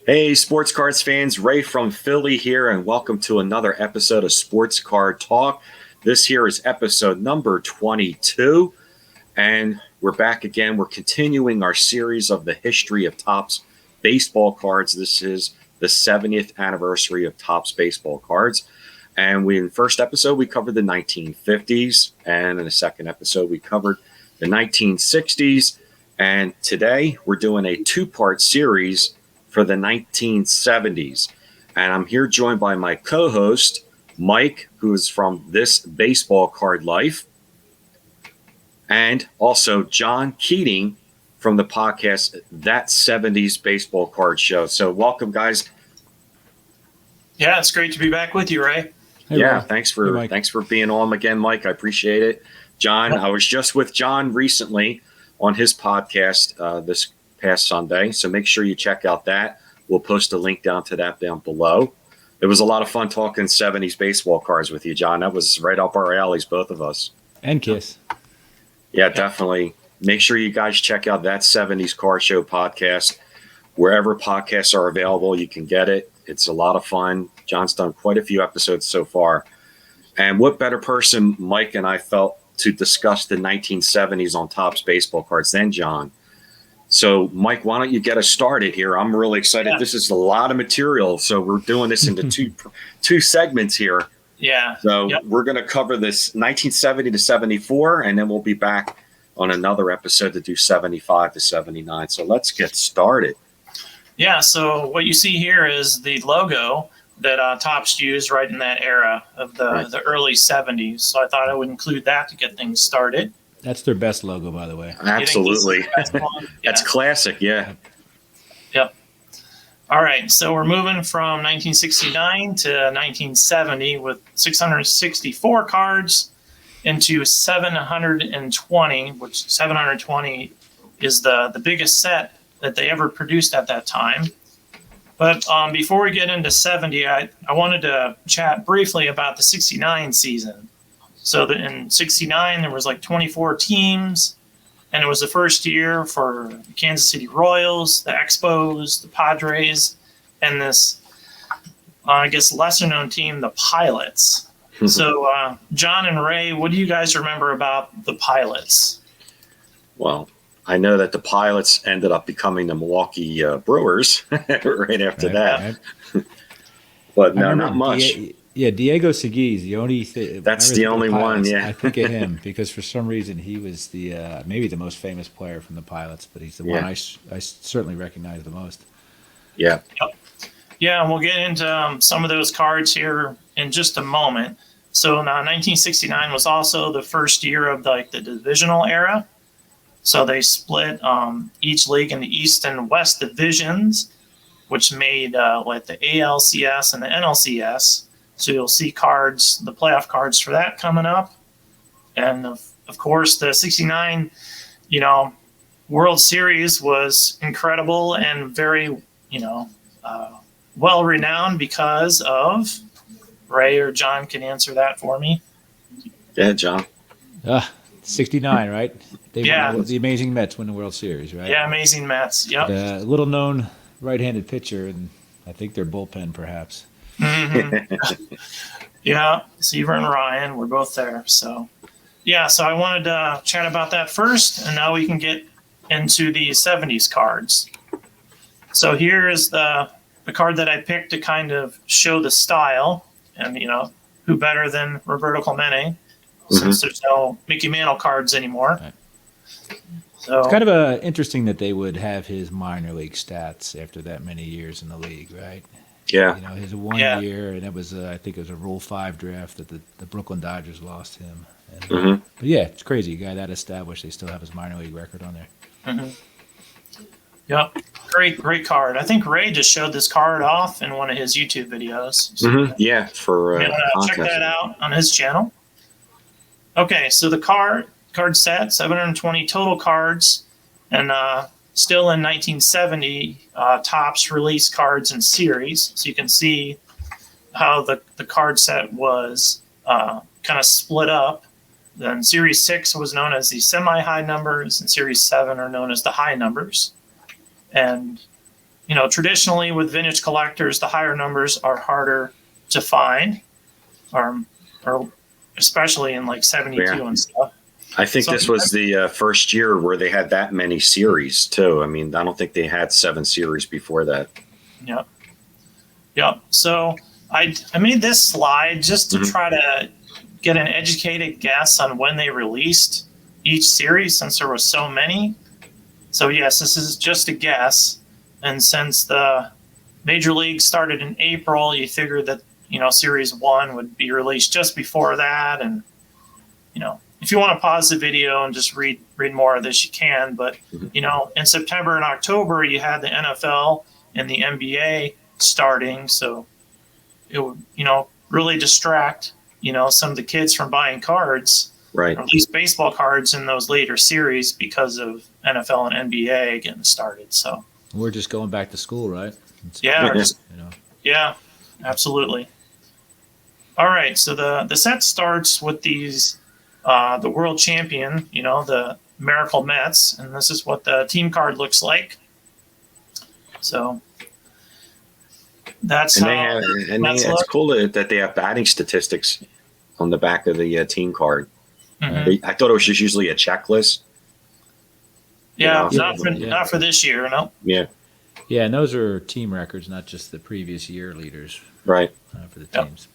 Hey, Sports Cards fans, Ray from Philly here, and welcome to another episode of Sports Card Talk. This here is episode number 22, and we're back again. We're continuing our series of the history of Topps baseball cards. This is the 70th anniversary of Topps baseball cards. And in the first episode, we covered the 1950s, and in the second episode, we covered the 1960s. And today, we're doing a two-part series for the 1970s. And I'm here joined by my co-host, Mike, who is from This Baseball Card Life, and also John Keating from the podcast That 70s Baseball Card Show. So welcome, guys. Yeah, it's great to be back with you, Ray. Hey, yeah, thanks for being on again, Mike. I appreciate it. John, I was just with John recently on his podcast this past Sunday, so make sure you check out that. We'll post a link down to that down below. It was a lot of fun talking 70s baseball cards with you, John. That was right up our alleys, both of us. And Kiss. Yeah, definitely. Make sure you guys check out That 70s Card Show podcast. Wherever podcasts are available, you can get it. It's a lot of fun. John's done quite a few episodes so far. And what better person Mike and I felt to discuss the 1970s on Topps baseball cards than John. So, Mike, why don't you get us started here? I'm really excited. Yeah. This is a lot of material, so we're doing this into two segments here. Yeah. So we're going to cover this 1970 to 74, and then we'll be back on another episode to do 75 to 79. So let's get started. Yeah, so what you see here is the logo that Topps used right in that era of the early 70s. So I thought I would include that to get things started. That's their best logo, by the way. Absolutely. That's classic, yeah. Yep. All right, so we're moving from 1969 to 1970 with 664 cards into 720, which 720 is the biggest set that they ever produced at that time. But before we get into 70, I wanted to chat briefly about the 69 season. So in 69, there was like 24 teams, and it was the first year for the Kansas City Royals, the Expos, the Padres, and this, I guess, lesser-known team, the Pilots. So, John and Ray, what do you guys remember about the Pilots? Well, I know that the Pilots ended up becoming the Milwaukee Brewers right after that. Right. But no, not much. Diego Segui's the only thing. That's the only one, yeah. I think of him because for some reason he was the maybe the most famous player from the Pilots, but he's the one I certainly recognize the most. Yeah. Yeah, and we'll get into some of those cards here in just a moment. So 1969 was also the first year of the divisional era. So they split each league in the East and West divisions, which made like the ALCS and the NLCS. So you'll see cards, the playoff cards for that coming up. And of course, the 69, World Series was incredible and very, well-renowned because of, Ray or John can answer that for me. Yeah, John. 69, right? The Amazing Mets win the World Series, right? Yeah, Amazing Mets, yep. A little-known right-handed pitcher, and I think their bullpen, perhaps. Mm-hmm. Yeah, Seaver and Ryan were both there. So I wanted to chat about that first, and now we can get into the 70s cards. So here is the card that I picked to kind of show the style, and who better than Roberto Clemente, since there's no Mickey Mantle cards anymore. Right. So it's kind of interesting that they would have his minor league stats after that many years in the league, right? Yeah. His 1 year, and that was, I think it was a Rule 5 draft that the Brooklyn Dodgers lost him. And, But yeah, it's crazy. A guy that established, they still have his minor league record on there. Mm-hmm. Yep. Great card. I think Ray just showed this card off in one of his YouTube videos. So yeah, for check that out on his channel. Okay, so the card set, 720 total cards, and still in 1970, Topps released cards in series. So you can see how the card set was kind of split up. Then Series 6 was known as the semi-high numbers, and Series 7 are known as the high numbers. And traditionally with vintage collectors, the higher numbers are harder to find, or especially in like 72 and stuff. I think this was the first year where they had that many series too. I mean, I don't think they had 7 series before that. Yep. So I made this slide just to try to get an educated guess on when they released each series, since there were so many. So yes, this is just a guess. And since the Major League started in April, you figured that, Series 1 would be released just before that. And, if you want to pause the video and just read more of this, you can. But, in September and October, you had the NFL and the NBA starting. So it would, really distract, some of the kids from buying cards. Right. Or at least baseball cards in those later series because of NFL and NBA getting started. So we're just going back to school, right? Yeah, absolutely. All right, so the set starts with these the world champion, the Miracle Mets, and this is what the team card looks like. So that's it's cool that they have batting statistics on the back of the team card. Mm-hmm. I thought it was just usually a checklist. Yeah, not for this year, no. Yeah. Yeah, and those are team records, not just the previous year leaders. Right. For the teams.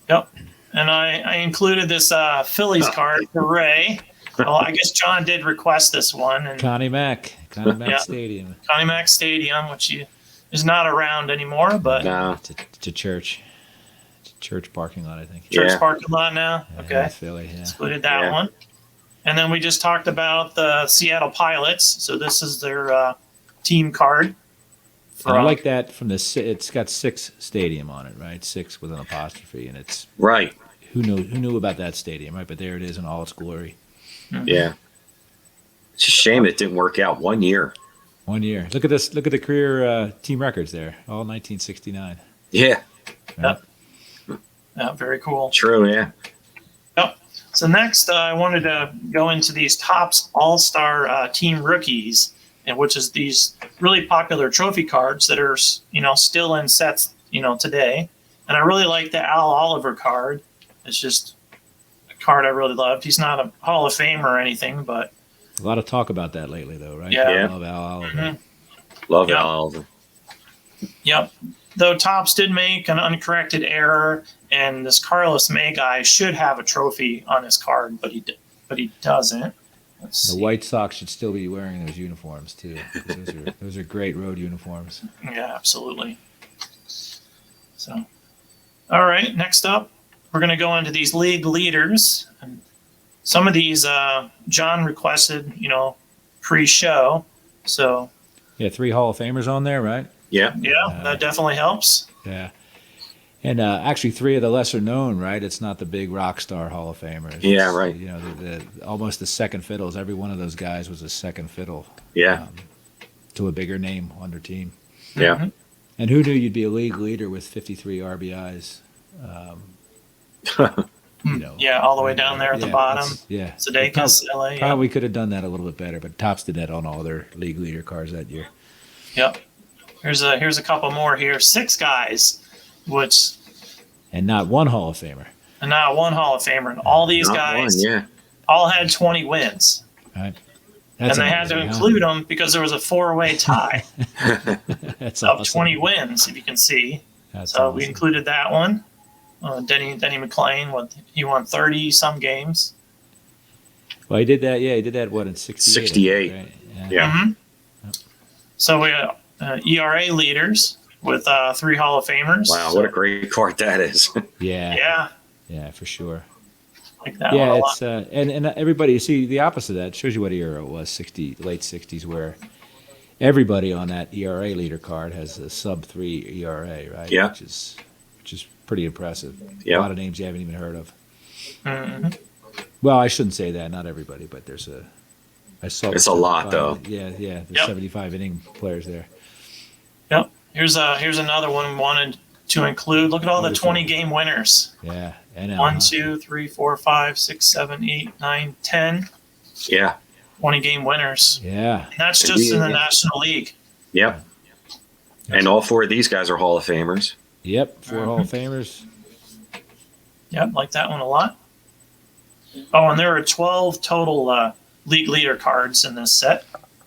Yep. And I included this Phillies card for Ray. Well, I guess John did request this one. And Connie Mack Stadium. Connie Mack Stadium, which is not around anymore, but no. To church. Church parking lot, I think. Church parking lot now. Okay. Philly, excluded that one. And then we just talked about the Seattle Pilots. So this is their team card. I like that from it's got 6 stadium on it, right? 6 with an apostrophe, and it's right. Who knew about that stadium, right? But there it is in all its glory. Mm-hmm. Yeah. It's a shame it didn't work out 1 year. 1 year. Look at this. Look at the career team records there. All 1969. Yeah. Yep. Yeah, very cool. True, yeah. Yep. So next, I wanted to go into these Topps All-Star Team Rookies, and which is these really popular trophy cards that are, still in sets, today. And I really like the Al Oliver card. It's just a card I really loved. He's not a Hall of Fame or anything, but a lot of talk about that lately, though, right? Yeah. I love Al Oliver. Mm-hmm. Love Al Oliver. Yep. Though Topps did make an uncorrected error, and this Carlos May guy should have a trophy on his card, but he doesn't. The White Sox should still be wearing those uniforms too. Those are great road uniforms. Yeah, absolutely. So, all right. Next up, we're going to go into these league leaders, and some of these John requested, pre-show. So. Yeah, 3 Hall of Famers on there, right? Yeah. Yeah, that definitely helps. Yeah. And actually 3 of the lesser known, right? It's not the big rock star Hall of Famers. Yeah, right. The almost the second fiddles. Every one of those guys was a second fiddle. Yeah. To a bigger name on their team. Yeah. Mm-hmm. And who knew you'd be a league leader with 53 RBIs? Yeah, all the way down there at the bottom. Yeah. Sudeikis, LA. Probably could have done that a little bit better, but Topps did that on all their league leader cards that year. Yep. Here's a couple more here. 6 guys, and not 1 Hall of Famer. And not 1 Hall of Famer. And all these guys all had 20 wins. Right. And they had to include them because there was a 4-way tie That's of awesome. 20 wins, if you can see. That's so awesome. we included that one. Denny McClain, he won 30-some games. Well, he did that. Yeah, he did that. What in 68? 68. Right? Yeah. Mm-hmm. So we got ERA leaders with 3 Hall of Famers. Wow, what a great card that is. Yeah, for sure. Like that one a lot. It's and everybody, you see the opposite of that. It shows you what era it was, late 60s, where everybody on that ERA leader card has a sub-3 ERA, right? Yeah. Which is pretty impressive. Yeah. A lot of names you haven't even heard of. Mm-hmm. Well, I shouldn't say that. Not everybody, but there's it's a lot, though. Yeah. There's 75 inning players there. Yep. Here's another one we wanted to include. Look at all the 20-game winners. Yeah. NL, 1, 2, 3, 4, 5, 6, 7, 8, 9, 10. Yeah. 20-game winners. Yeah. And that's just in the National League. Yep. And all 4 of these guys are Hall of Famers. Yep, 4 Hall of Famers. Yep, like that one a lot. Oh, and there are 12 total league leader cards in this set.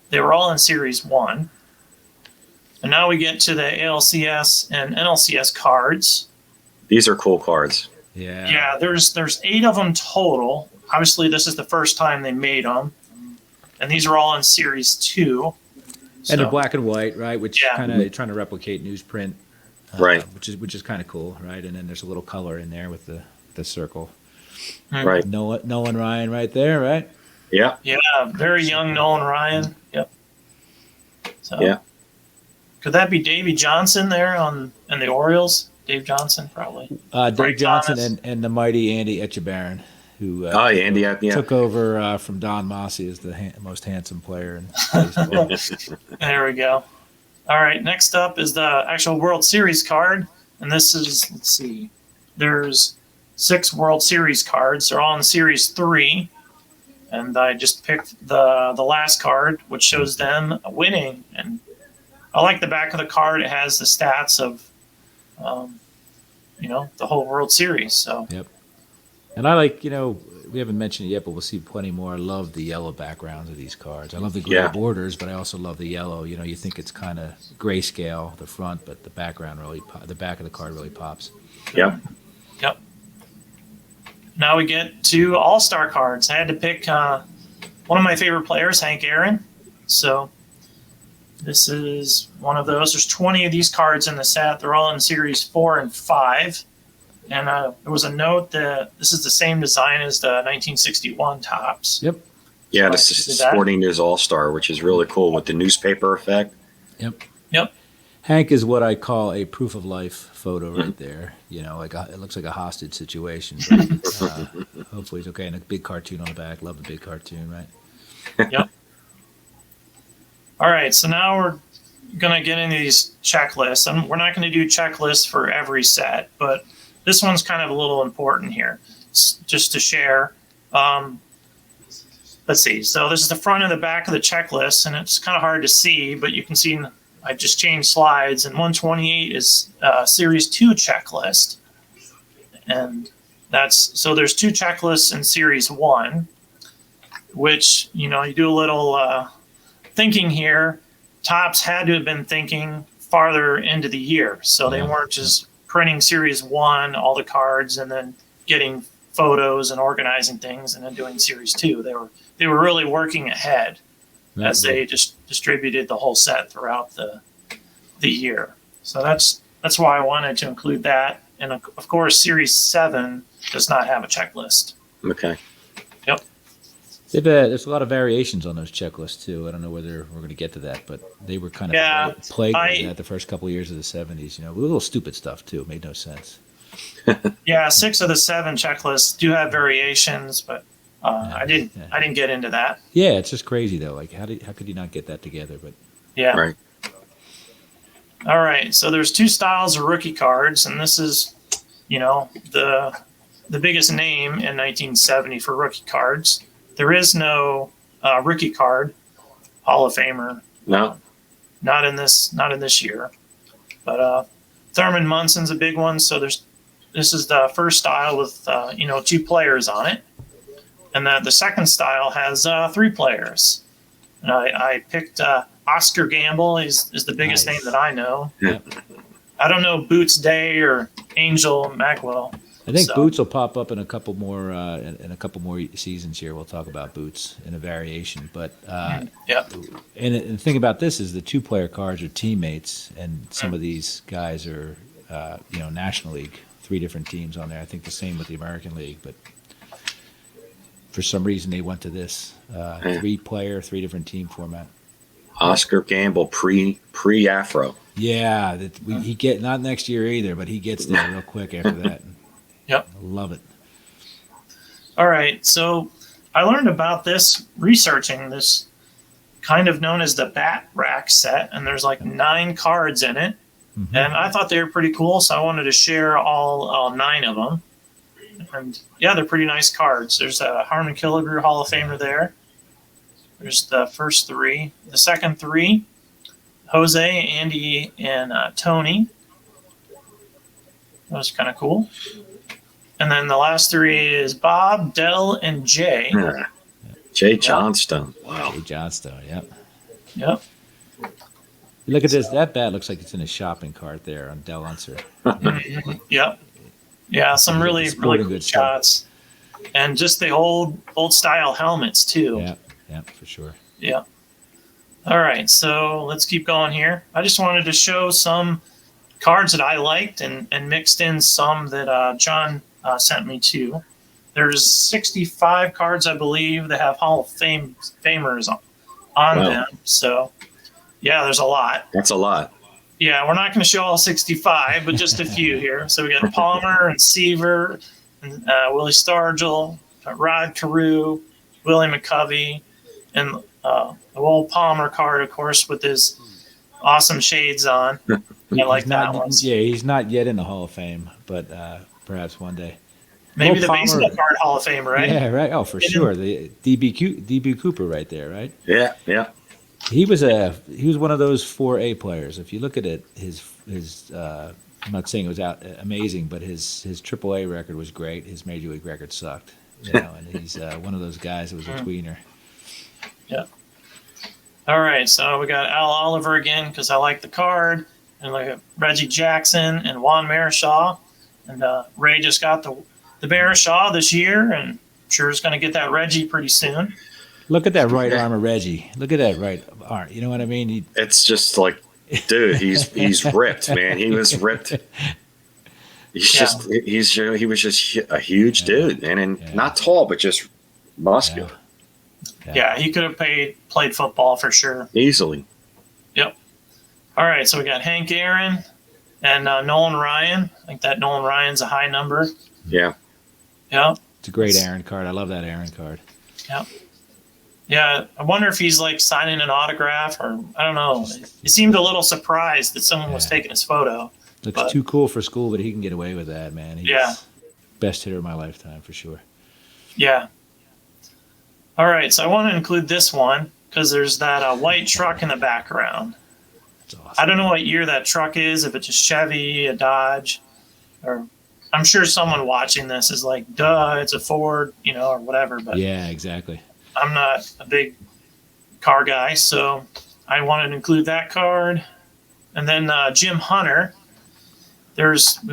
They were all in Series 1. And now we get to the ALCS and NLCS cards. These are cool cards. Yeah. Yeah, there's 8 of them total. Obviously, this is the first time they made them. And these are all in Series 2. And they're black and white, right? Which Yeah. kind of trying to replicate newsprint, Right. Which is kind of cool, right? And then there's a little color in there with the circle. Right. Nolan Ryan right there, right? Yeah. Yeah, very young Nolan Ryan. Yep. So, Yeah. could that be Davey Johnson there in the Orioles? Dave Johnson, probably. Dave Frank Johnson Thomas. and the mighty Andy Etchebarren, who Andy, yeah. took over from Don Mossy as the most handsome player in baseball. There we go. All right, next up is the actual World Series card. And this is, let's see, there's 6 World Series cards. They're all in Series 3. And I just picked the last card, which shows them winning. And I like the back of the card. It has the stats of, the whole World Series. So Yep. And I like, we haven't mentioned it yet, but we'll see plenty more. I love the yellow backgrounds of these cards. I love the gray borders, but I also love the yellow. You think it's kind of grayscale, the front, but the background the back of the card really pops. Yep. Yep. Now we get to All-Star cards. I had to pick one of my favorite players, Hank Aaron. So this is one of those. There's 20 of these cards in the set. They're all in Series 4 and 5. And there was a note that this is the same design as the 1961 tops. Yep. Yeah, this is Sporting News All-Star, which is really cool with the newspaper effect. Yep. Yep. Hank is what I call a proof of life photo right there. It looks like a hostage situation. But, hopefully he's okay. And a big cartoon on the back. Love the big cartoon, right? Yep. All right, so now we're going to get into these checklists. And we're not going to do checklists for every set, but this one's kind of a little important here, just to share. Let's see. So this is the front and the back of the checklist, and it's kind of hard to see, but you can see I just changed slides, and 128 is Series 2 checklist. And so there's 2 checklists in Series 1, which, you do a little thinking here. Topps had to have been thinking farther into the year, so they weren't just printing Series 1, all the cards, and then getting photos and organizing things, and then doing Series 2. They were really working ahead as they just distributed the whole set throughout the year. So that's why I wanted to include that. And of course, Series 7 does not have a checklist. Okay. Yep. There's a lot of variations on those checklists too. I don't know whether we're going to get to that, but they were kind of plagued with that the first couple of years of the 70s. A little stupid stuff too. It made no sense. Yeah, 6 of the 7 checklists do have variations, but I didn't get into that. Yeah, it's just crazy though. Like how could you not get that together? But yeah. Right. All right. So there's 2 styles of rookie cards, and this is, the biggest name in 1970 for rookie cards. There is no rookie card Hall of Famer. No. Not in this year. But Thurman Munson's a big one. So this is the first style with 2 players on it, and the second style has 3 players. And I picked Oscar Gamble. Is the biggest name that I know. Yeah. I don't know Boots Day or Angel Magwell. I think Boots will pop up in a couple more seasons here. We'll talk about Boots in a variation, but Yep. And the thing about this is the 2-player cards are teammates, and some of these guys are National League, 3 different teams on there. I think the same with the American League, but for some reason they went to this 3-player, 3 different team format. Oscar Gamble pre-Afro. Yeah, he get not next year either, but he gets there real quick after that. Yep. I love it. All right. So I learned about this researching this, kind of known as the Bat Rack set, and there's like 9 cards in it. Mm-hmm. And I thought they were pretty cool, so I wanted to share all 9 of them. And yeah, they're pretty nice cards. There's a Harmon Killebrew Hall of Famer there. There's the first 3. The second 3 Jose, Andy, and Tony. That was kind of cool. And then the last three is Bob, Dell, and Jay. Yeah. Jay Johnstone. Wow. Jay Johnstone, yep. Yep. You look at this. That bat looks like it's in a shopping cart there on Del Unser. Yep. Yeah, some really cool good shots. And just the old style helmets, too. Yeah, for sure. Yeah. All right, so let's keep going here. I just wanted to show some cards that I liked and mixed in some that John sent me too. There's 65 cards, I believe, that have Hall of Famers on them. So, yeah, there's a lot. That's a lot. Yeah, we're not going to show all 65, but just a few here. So we got Palmer and Seaver, and Willie Stargell, Rod Carew, Willie McCovey, and the old Palmer card, of course, with his awesome shades on. I like that one. Yeah, he's not yet in the Hall of Fame, but perhaps one day. Maybe the baseball card Hall of Fame, right? Yeah, right. Oh, for sure. The DB Cooper right there, right? Yeah. He was one of those 4A players. If you look at it, his I'm not saying it was amazing, but his AAA record was great. His major league record sucked. And he's one of those guys that was a tweener. Yeah. All right, so we got Al Oliver again because I like the card, and like Reggie Jackson and Juan Marichal, and Ray just got the Marichal this year, and I'm sure is going to get that Reggie pretty soon. Look at that right arm of Reggie. Look at that right arm. You know what I mean? It's just like, dude, he's ripped, man. He was ripped. He was just a huge dude, and not tall, but just muscular. Yeah, he could have played football for sure. Easily. Yep. All right, so we got Hank Aaron and Nolan Ryan. I think that Nolan Ryan's a high number. Yeah. Yeah. It's a great Aaron card. I love that Aaron card. Yeah. Yeah, I wonder if he's like signing an autograph or I don't know. He seemed a little surprised that someone was taking his photo. Looks too cool for school, but he can get away with that, man. He's best hitter of my lifetime for sure. Yeah. All right, so I want to include this one because there's that white truck in the background. That's awesome. I don't know what year that truck is, if it's a Chevy, a Dodge, or I'm sure someone watching this is like, duh, it's a Ford, or whatever. But yeah, exactly. I'm not a big car guy, so I wanted to include that card. And then Jim Hunter. We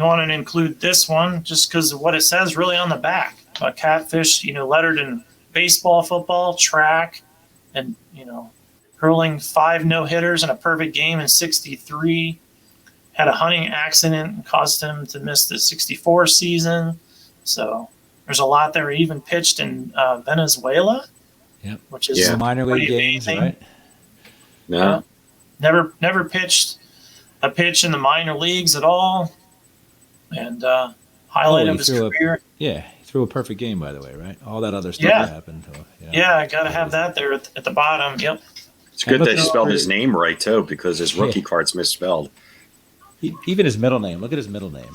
wanted to include this one just because of what it says really on the back. Catfish, lettered in baseball, football, track, and, hurling 5 no-hitters in a perfect game in 63. Had a hunting accident and caused him to miss the 64 season. So there's a lot there. He even pitched in Venezuela. Yep. Which is minor league games, right? No. Never pitched a pitch in the minor leagues at all. And highlight of his career. He threw a perfect game, by the way, right? All that other stuff that happened. Yeah, I got to have that there at the bottom. Yep. It's good they spelled his name right, too, because his rookie card's misspelled. Even his middle name. Look at his middle name.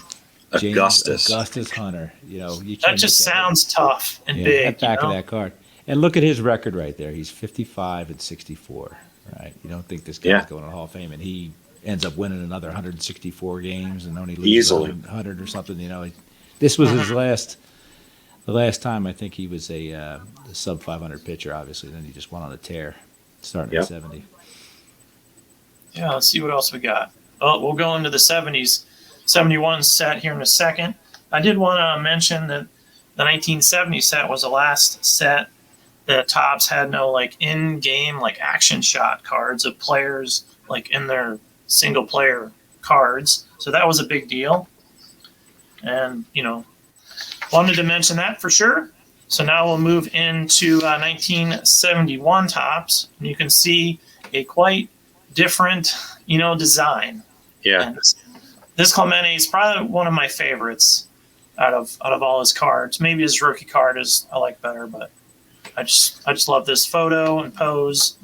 Augustus. Augustus Hunter. You can't that just sounds tough and big. At the back of that card. And look at his record right there. He's 55-64, right? You don't think this guy's going to the Hall of Fame, and he ends up winning another 164 games and only loses 100 or something. This was his the last time I think he was a sub 500 pitcher. Obviously, then he just went on a tear, starting in 70. Yeah, let's see what else we got. Well, we'll go into the 70s, 71 set here in a second. I did want to mention that the 1970 set was the last set that Topps had no in-game action shot cards of players in their single player cards. So that was a big deal. And, wanted to mention that for sure. So now we'll move into 1971 Topps. And you can see a quite different, design. Yeah. And this Clemente is probably one of my favorites out of all his cards. Maybe his rookie card I like better, but I just love this photo and pose.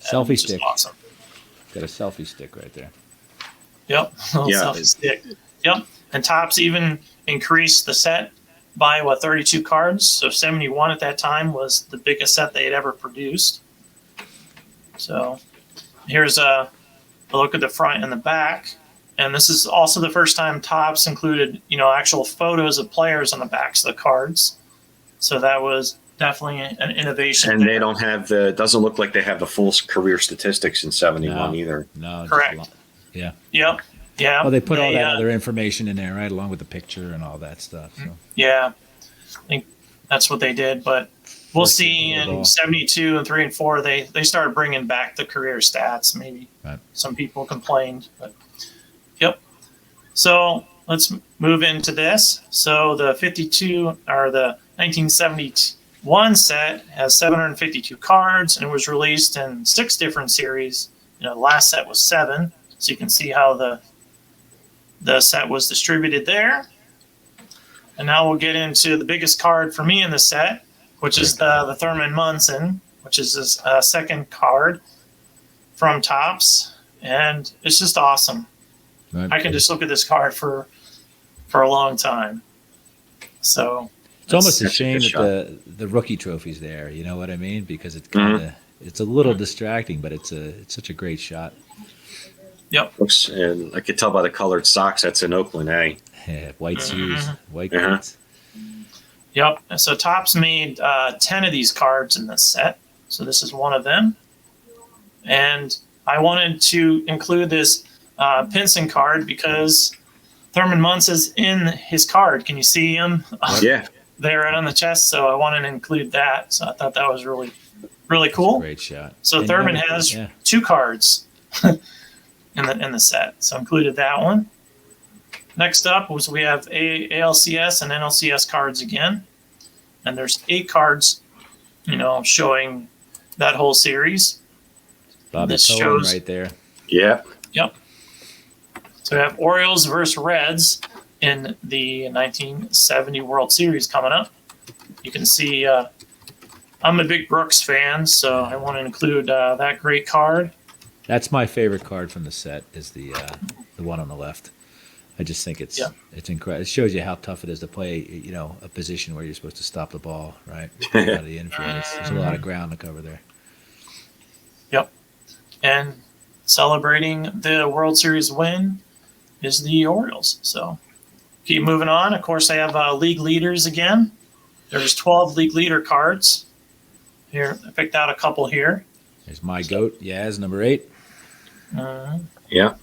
Selfie stick. Awesome. Got a selfie stick right there. Yep. Selfie stick. Yep. And Topps even increased the set by 32 cards. So 71 at that time was the biggest set they had ever produced. So here's a look at the front and the back. And this is also the first time Topps included, actual photos of players on the backs of the cards. So that was definitely an innovation. And they don't have doesn't look like they have the full career statistics in 71 either. No. Correct. Yeah. Yep. Yeah. Well, they put all that other information in there, right, along with the picture and all that stuff. So. Yeah. I think that's what they did. But we'll see in 72 and 3 and 4, they started bringing back the career stats. Maybe some people complained. But yep. So let's move into this. So the 52 or the 1971 set has 752 cards and it was released in 6 different series. The last set was 7. So you can see how the set was distributed there. And now we'll get into the biggest card for me in the set, which is the Thurman Munson, which is his second card from Topps. And it's just awesome. Right. I can just look at this card for a long time. So it's almost a shame that the rookie trophy's there. You know what I mean? Because it's kind of it's a little distracting, but it's such a great shot. Yep. Looks, and I could tell by the colored socks that's in Oakland, eh? Yeah, white shoes, white cleats. Yep. So Topps made 10 of these cards in this set. So this is one of them. And I wanted to include this Pinson card because Thurman Munson's in his card. Can you see him? Yeah. There right on the chest. So I wanted to include that. So I thought that was really, really cool. Great shot. So and Thurman has 2 cards in the set. So I included that one. Next up was we have ALCS and NLCS cards again. And there's 8 cards, showing that whole series. Bobby Cohen right there. Yep. Yep. So we have Orioles versus Reds in the 1970 World Series coming up. You can see I'm a big Brooks fan, so I want to include that great card. That's my favorite card from the set is the one on the left. I just think it's incredible. It shows you how tough it is to play, a position where you're supposed to stop the ball, right? Out of the infield. There's a lot of ground to cover there. Yep. And celebrating the World Series win is the Orioles. So keep moving on. Of course, I have league leaders again. There's 12 league leader cards. Here, I picked out a couple here. There's my goat, Yaz, number 8. Yeah.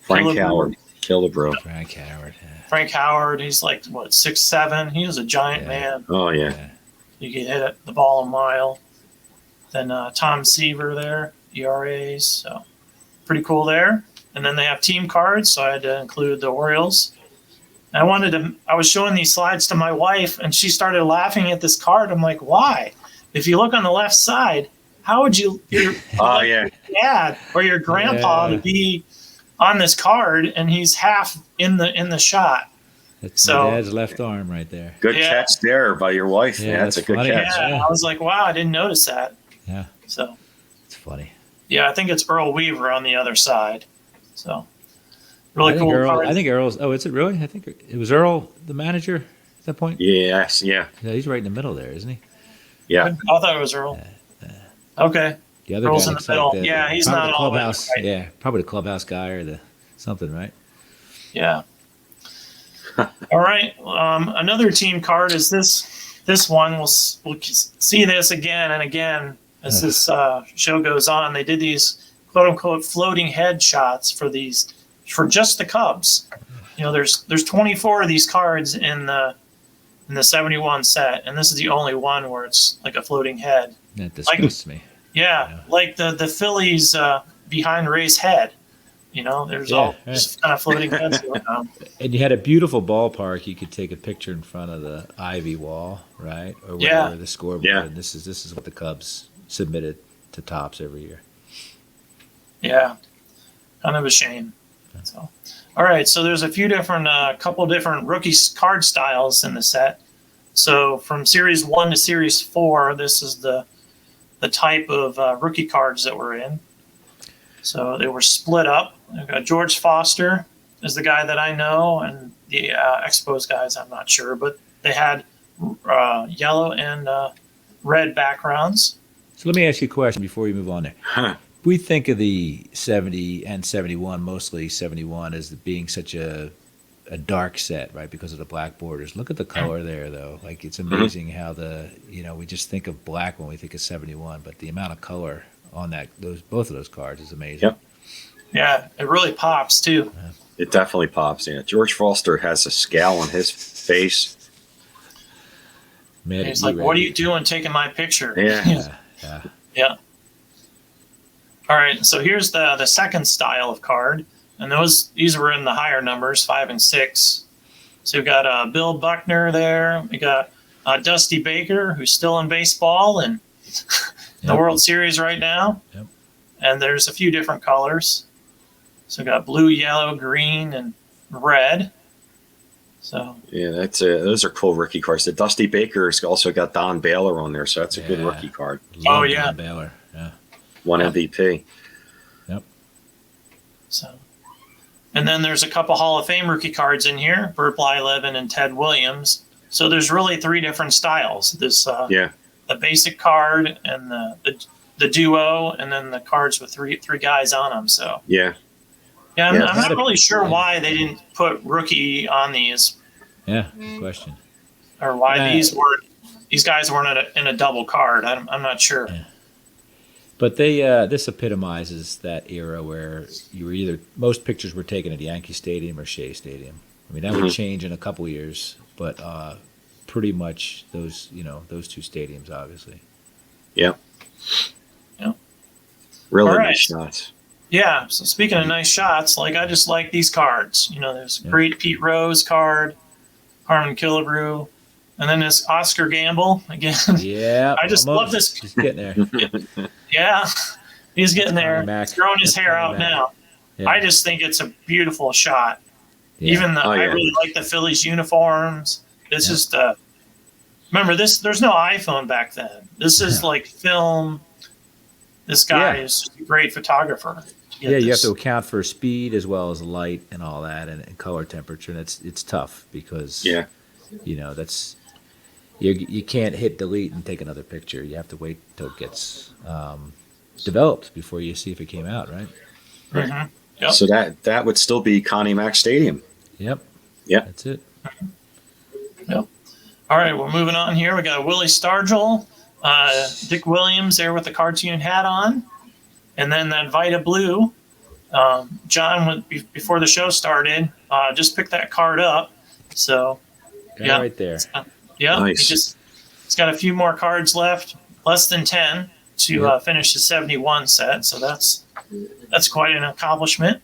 Frank Howard. Killebrew. Frank Howard. Yeah. Frank Howard, he's like, 6'7". He was a giant man. Oh, yeah. You could hit the ball a mile. Then Tom Seaver there, ERAs. So pretty cool there. And then they have team cards, so I had to include the Orioles. And I was showing these slides to my wife, and she started laughing at this card. I'm like, why? If you look on the left side, how would your dad or your grandpa to be on this card, and he's half in the shot? That's my dad's left arm right there. Good catch there by your wife. Yeah, that's a good funny. catch. Yeah, I was like, wow, I didn't notice that. Yeah. So it's funny. Yeah, I think it's Earl Weaver on the other side. So really cool card. I think Earl's. Oh, is it really? I think it was Earl, the manager, at that point. Yes. Yeah. Yeah, he's right in the middle there, isn't he? Yeah. I thought it was Earl. Okay. The other Earl's guy in the middle. Like He's not the all clubhouse. right. Yeah, probably the clubhouse guy or the something, right? Yeah. All right. Another team card is this one. We'll see this again and again as this show goes on. They did these quote unquote floating head shots for just the Cubs. There's 24 of these cards in the 71 set, and this is the only one where it's like a floating head. That disgusts me. Yeah, like the Phillies behind Ray's head. There's just kind of floating heads going on. And you had a beautiful ballpark. You could take a picture in front of the ivy wall, right? Or whatever, the scoreboard. Yeah. And this is what the Cubs submitted to Topps every year. Yeah, kind of a shame. So, all right. So there's a few different, couple different rookie card styles in the set. So from Series 1 to Series 4, this is the type of rookie cards that were in. So they were split up. George Foster is the guy that I know, and the Expos guys, I'm not sure, but they had yellow and red backgrounds. So let me ask you a question before we move on there. we think of the 70 and 71, mostly 71, as being such a dark set, right, because of the black borders. Look at the color there, though. Like, it's amazing how we just think of black when we think of 71, but the amount of color on both of those cards is amazing. Yep. Yeah, it really pops too. It definitely pops. Yeah, George Foster has a scowl on his face. He's like, "What are you doing, taking my picture?" Yeah. All right, so here's the second style of card, and these were in the higher numbers, 5 and 6. So we've got Bill Buckner there. We got Dusty Baker, who's still in baseball and the World Series right now. Yep. And there's a few different colors. So we've got blue, yellow, green, and red. So yeah, those are cool rookie cards. The Dusty Baker's also got Don Baylor on there, so that's a good rookie card. Love Don Baylor. Yeah. One MVP. Yep. So, and then there's a couple Hall of Fame rookie cards in here: Burt Blyleven and Ted Williams. So there's really 3 different styles. This the basic card and the duo, and then the cards with three guys on them. So I'm not really sure why they didn't put rookie on these. Yeah, good question. Or why these guys weren't in a double card. I'm not sure. Yeah. But this epitomizes that era where most pictures were taken at Yankee Stadium or Shea Stadium. I mean, that would change in a couple years, but pretty much those 2 stadiums, obviously. Yep. Yep. Really nice shots. Yeah. So speaking of nice shots, I just like these cards. There's a great Pete Rose card, Harmon Killebrew, and then this Oscar Gamble again. Yeah. I just love this. He's getting there. Yeah. He's getting there. Mac. He's growing his hair out now. Yeah. I just think it's a beautiful shot. Yeah. I really like the Phillies uniforms. This is remember this, there's no iPhone back then. This is like film. This guy is just a great photographer. You have to account for speed as well as light and all that, and color temperature. And it's tough because that's you can't hit delete and take another picture. You have to wait till it gets developed before you see if it came out, right? Mm-hmm. Yep. So that would still be Connie Mack Stadium. Yep. That's it. Yep. All right, we're moving on here. We got Willie Stargell, Dick Williams there with the cartoon hat on, and then that Vita Blue. John, before the show started, just picked that card up. So, right there. Nice. He's got a few more cards left, less than 10 to finish the 71 set. So that's quite an accomplishment.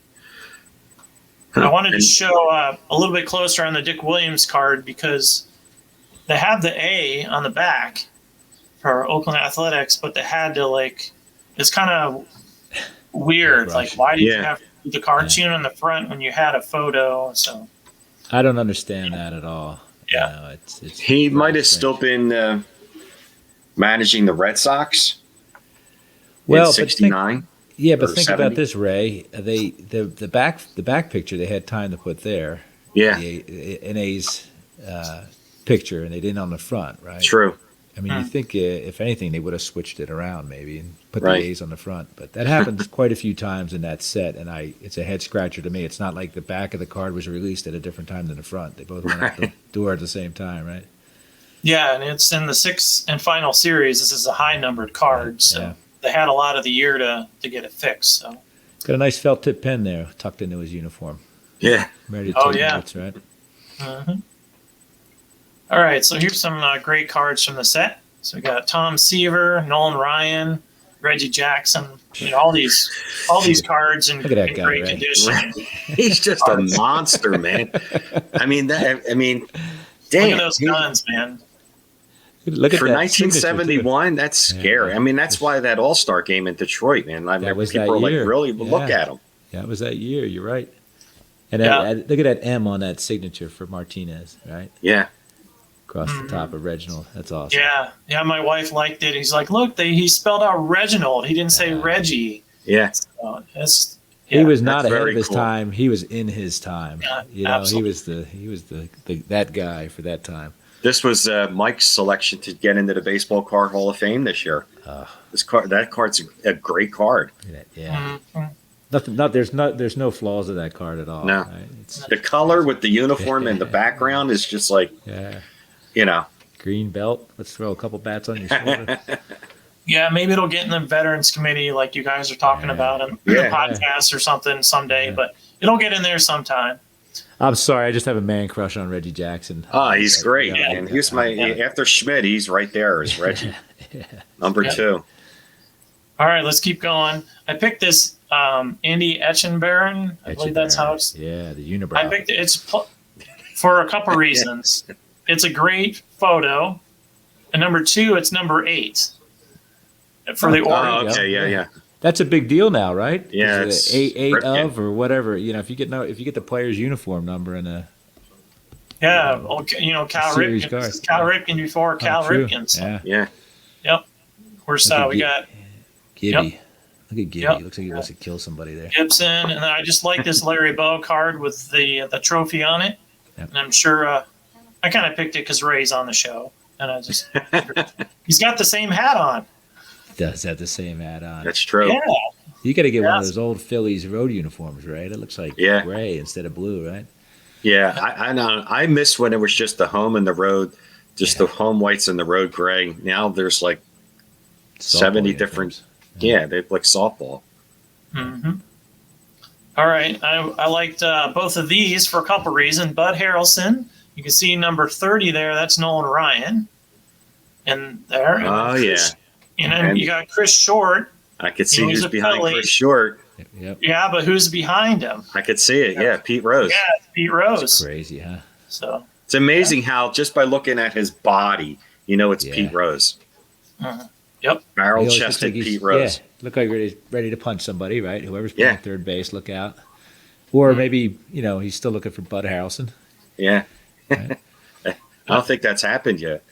I wanted to show a little bit closer on the Dick Williams card because they have the A on the back for Oakland Athletics, but they had to it's kind of weird. Why do you have the cartoon on the front when you had a photo? So I don't understand that at all. Yeah, it's he might have still been managing the Red Sox. In '69. Yeah, but think about this, Ray. The back picture they had time to put there. Yeah. An A's picture, and they didn't on the front, right? True. I mean, you think if anything, they would have switched it around maybe and put the A's on the front. But that happens quite a few times in that set, and it's a head scratcher to me. It's not like the back of the card was released at a different time than the front. They both went out the door at the same time, right? Yeah, and it's in the 6th and final series. This is a high-numbered card, so they had a lot of the year to get it fixed. So got a nice felt tip pen there tucked into his uniform. Yeah. Ready to take notes, right? Mm-hmm. All right, so here's some great cards from the set. So we got Tom Seaver, Nolan Ryan, Reggie Jackson. All these cards in great condition. He's just a monster, man. I mean, damn. Look at those guns, man. Look at for that 1971, that's scary. Yeah. I mean, that's why that All-Star game in Detroit, man. I mean, people were really look at him. Yeah, it was that year. You're right. And look at that M on that signature for Martinez, right? Yeah. Across the top of Reginald. That's awesome. Yeah. My wife liked it. He's like, look, he spelled out Reginald. He didn't say Reggie. Yeah. So he was not ahead of his time. He was in his time. Yeah, he was that guy for that time. This was Mike's selection to get into the Baseball Card Hall of Fame this year. That card's a great card. Yeah. Mm-hmm. There's no flaws of that card at all. No. Right? The color with the uniform and the background is just like, green belt. Let's throw a couple bats on your shoulder. Yeah, maybe it'll get in the Veterans Committee like you guys are talking about in the podcast or something someday, but it'll get in there sometime. I'm sorry, I just have a man crush on Reggie Jackson. Oh, he's great. And he's after Schmidt, he's right there as Reggie. Number 2. All right, let's keep going. I picked this Andy Etchenbaron. I believe that's how it's. Yeah, the unibrow. I picked it. For a couple reasons. It's a great photo. And number 2, it's number 8 for the Orioles. Okay, yeah. That's a big deal now, right? Yeah, it's eight of or whatever. If you get the player's uniform number and a Cal Ripken. Cal Ripken before Cal Ripken. So. Yeah. Yep. Where's we got Gibby. Yep. Look at Gibby. Yep. Looks like he wants to kill somebody there. Gibson, and then I just like this Larry Bow card with the trophy on it. Yep. And I'm sure I kind of picked it because Ray's on the show, and I just he's got the same hat on. Does have the same hat on. That's true. Yeah. You got to get one of those old Phillies road uniforms, right? It looks like gray instead of blue, right? Yeah, I know. I miss when it was just the home and the road, just the home whites and the road gray. Now there's like softball 70 uniforms. different. Yeah, they're like softball. Mm-hmm. All right. I liked both of these for a couple reasons. Bud Harrelson, you can see number 30 there. That's Nolan Ryan. And there. And Chris, and then you got Chris Short. I could see who's behind Chris Short. Yep. Yeah, but who's behind him? I could see it. Yeah, Pete Rose. Yeah, it's Pete Rose. That's crazy, huh? So it's amazing how just by looking at his body, it's Pete Rose. Uh-huh. Yep. Barrel chested Pete Rose. Yeah, look like ready to punch somebody, right? Whoever's playing third base, look out. Or maybe he's still looking for Bud Harrelson. Yeah. Right? I don't think that's happened yet.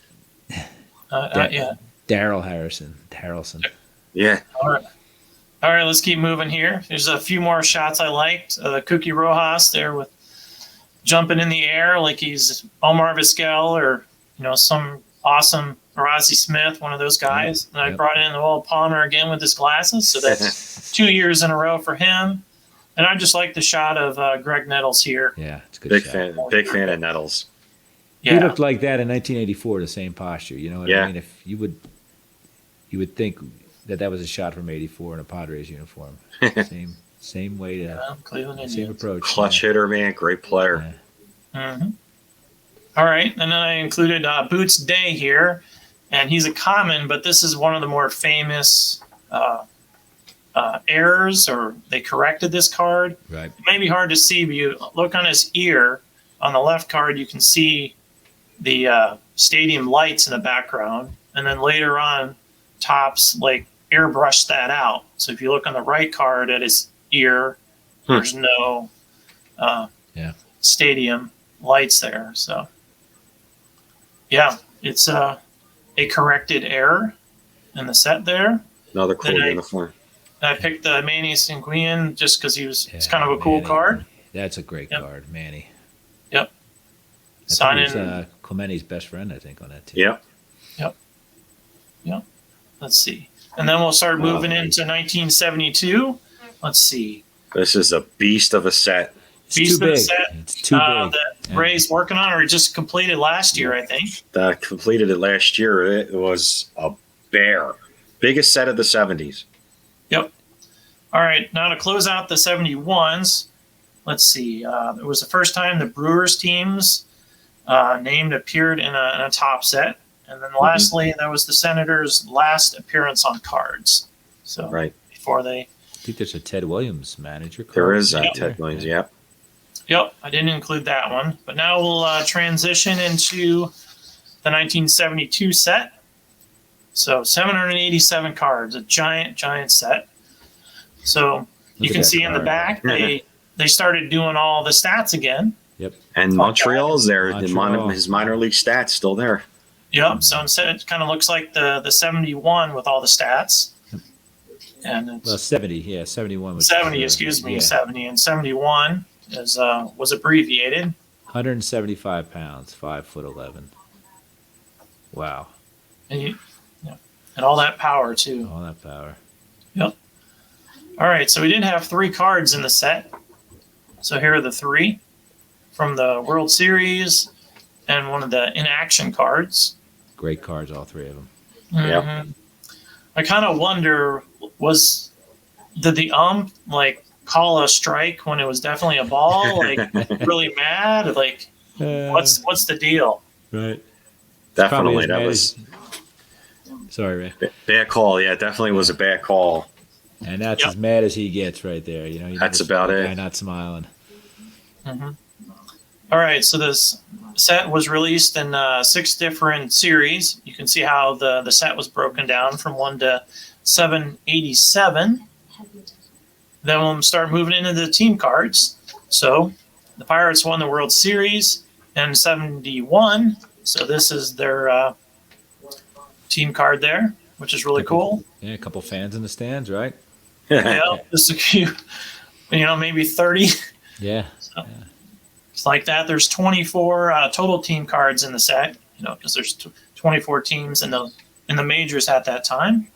Yeah. Daryl Harrelson. Yeah. All right, let's keep moving here. There's a few more shots I liked. The Cookie Rojas there with jumping in the air like he's Omar Vizquel or, some awesome Ozzie Smith, one of those guys. And I brought in the Will Palmer again with his glasses. So that's 2 years in a row for him. And I just like the shot of Greg Nettles here. Yeah, it's a good shot. Big fan of Nettles. Yeah. He looked like that in 1984, the same posture. You know what I mean? If you would think that was a shot from '84 in a Padres uniform. Same way to Cleveland Indians. same approach. Clutch hitter, man, great player. Yeah. Mm-hmm. All right, and then I included Boots Day here, and he's a common, but this is one of the more famous errors, or they corrected this card. Right. It may be hard to see, but you look on his ear. On the left card, you can see the stadium lights in the background, and then later on, Topps airbrushed that out. So if you look on the right card at his ear, there's no stadium lights there. So it's a corrected error in the set there. Another cool uniform. I picked the Manny Sanguin just because it's kind of a cool card. That's a great card, Manny. Yep. Signing Clemente's best friend, I think, on that team. Yep. Let's see. And then we'll start moving into 1972. Let's see. This is a beast of a set. It's too big. It's too big. That Ray's working on, or just completed last year, I think. Completed it last year. It was a bear. Biggest set of the 70s. Yep. All right. Now to close out the 71s, let's see. It was the first time the Brewers teams named appeared in a top set. And then lastly, that was the Senators' last appearance on cards. So before they... I think there's a Ted Williams manager card. There is a Ted Williams, Yep, I didn't include that one. But now we'll transition into the 1972 set. So 787 cards, a giant set. So you can see in the back, they started doing all the stats again. Yep. And Montreal's there. His minor league stats still there. Yep. So instead, it kind of looks like the 71 with all the stats. And it's 70. 71. 70, excuse me, 70. And 71 was abbreviated. 175 pounds, 5'11". Wow. And and all that power too. All that power. Yep. All right, so we did have 3 cards in the set. So here are the 3 from the World Series and one of the in-action cards. Great cards, all 3 of them. Yeah. I kind of wonder, did the like call a strike when it was definitely a ball? Like really mad? Like what's the deal? Right. Definitely, that was. Sorry, Ray. Bad call. Yeah, definitely was a bad call. And that's as mad as he gets right there. You know, That's about it. Guy not smiling. Mm-hmm. All right, so this set was released in 6 different series. You can see how the set was broken down from 1 to 787. Then we'll start moving into the team cards. So the Pirates won the World Series in 71. So this is their team card there, which is really cool. Yeah, a couple fans in the stands, right? Yeah, just a few, maybe 30. Yeah. So, it's like that. There's 24 total team cards in the set, because there's 24 teams in the majors at that time.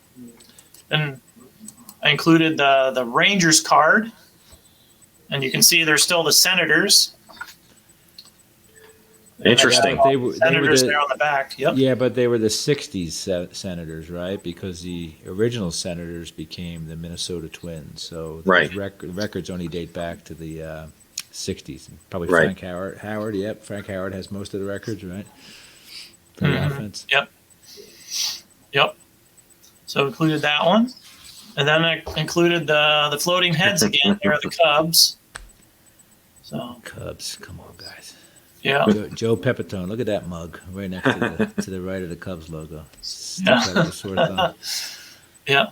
And I included the Rangers card, and you can see there's still the Senators. Interesting. They were Senators there on the back. Yep. Yeah, but they were the 60s Senators, right? Because the original Senators became the Minnesota Twins. So those records only date back to the 60s. Probably Frank Howard. Yep, Frank Howard has most of the records, right? For the offense. Yep. So included that one. And then I included the floating heads again. Here are the Cubs. So Cubs, come on, guys. Yeah. Joe Pepitone, look at that mug right next to the right of the Cubs logo. Yeah.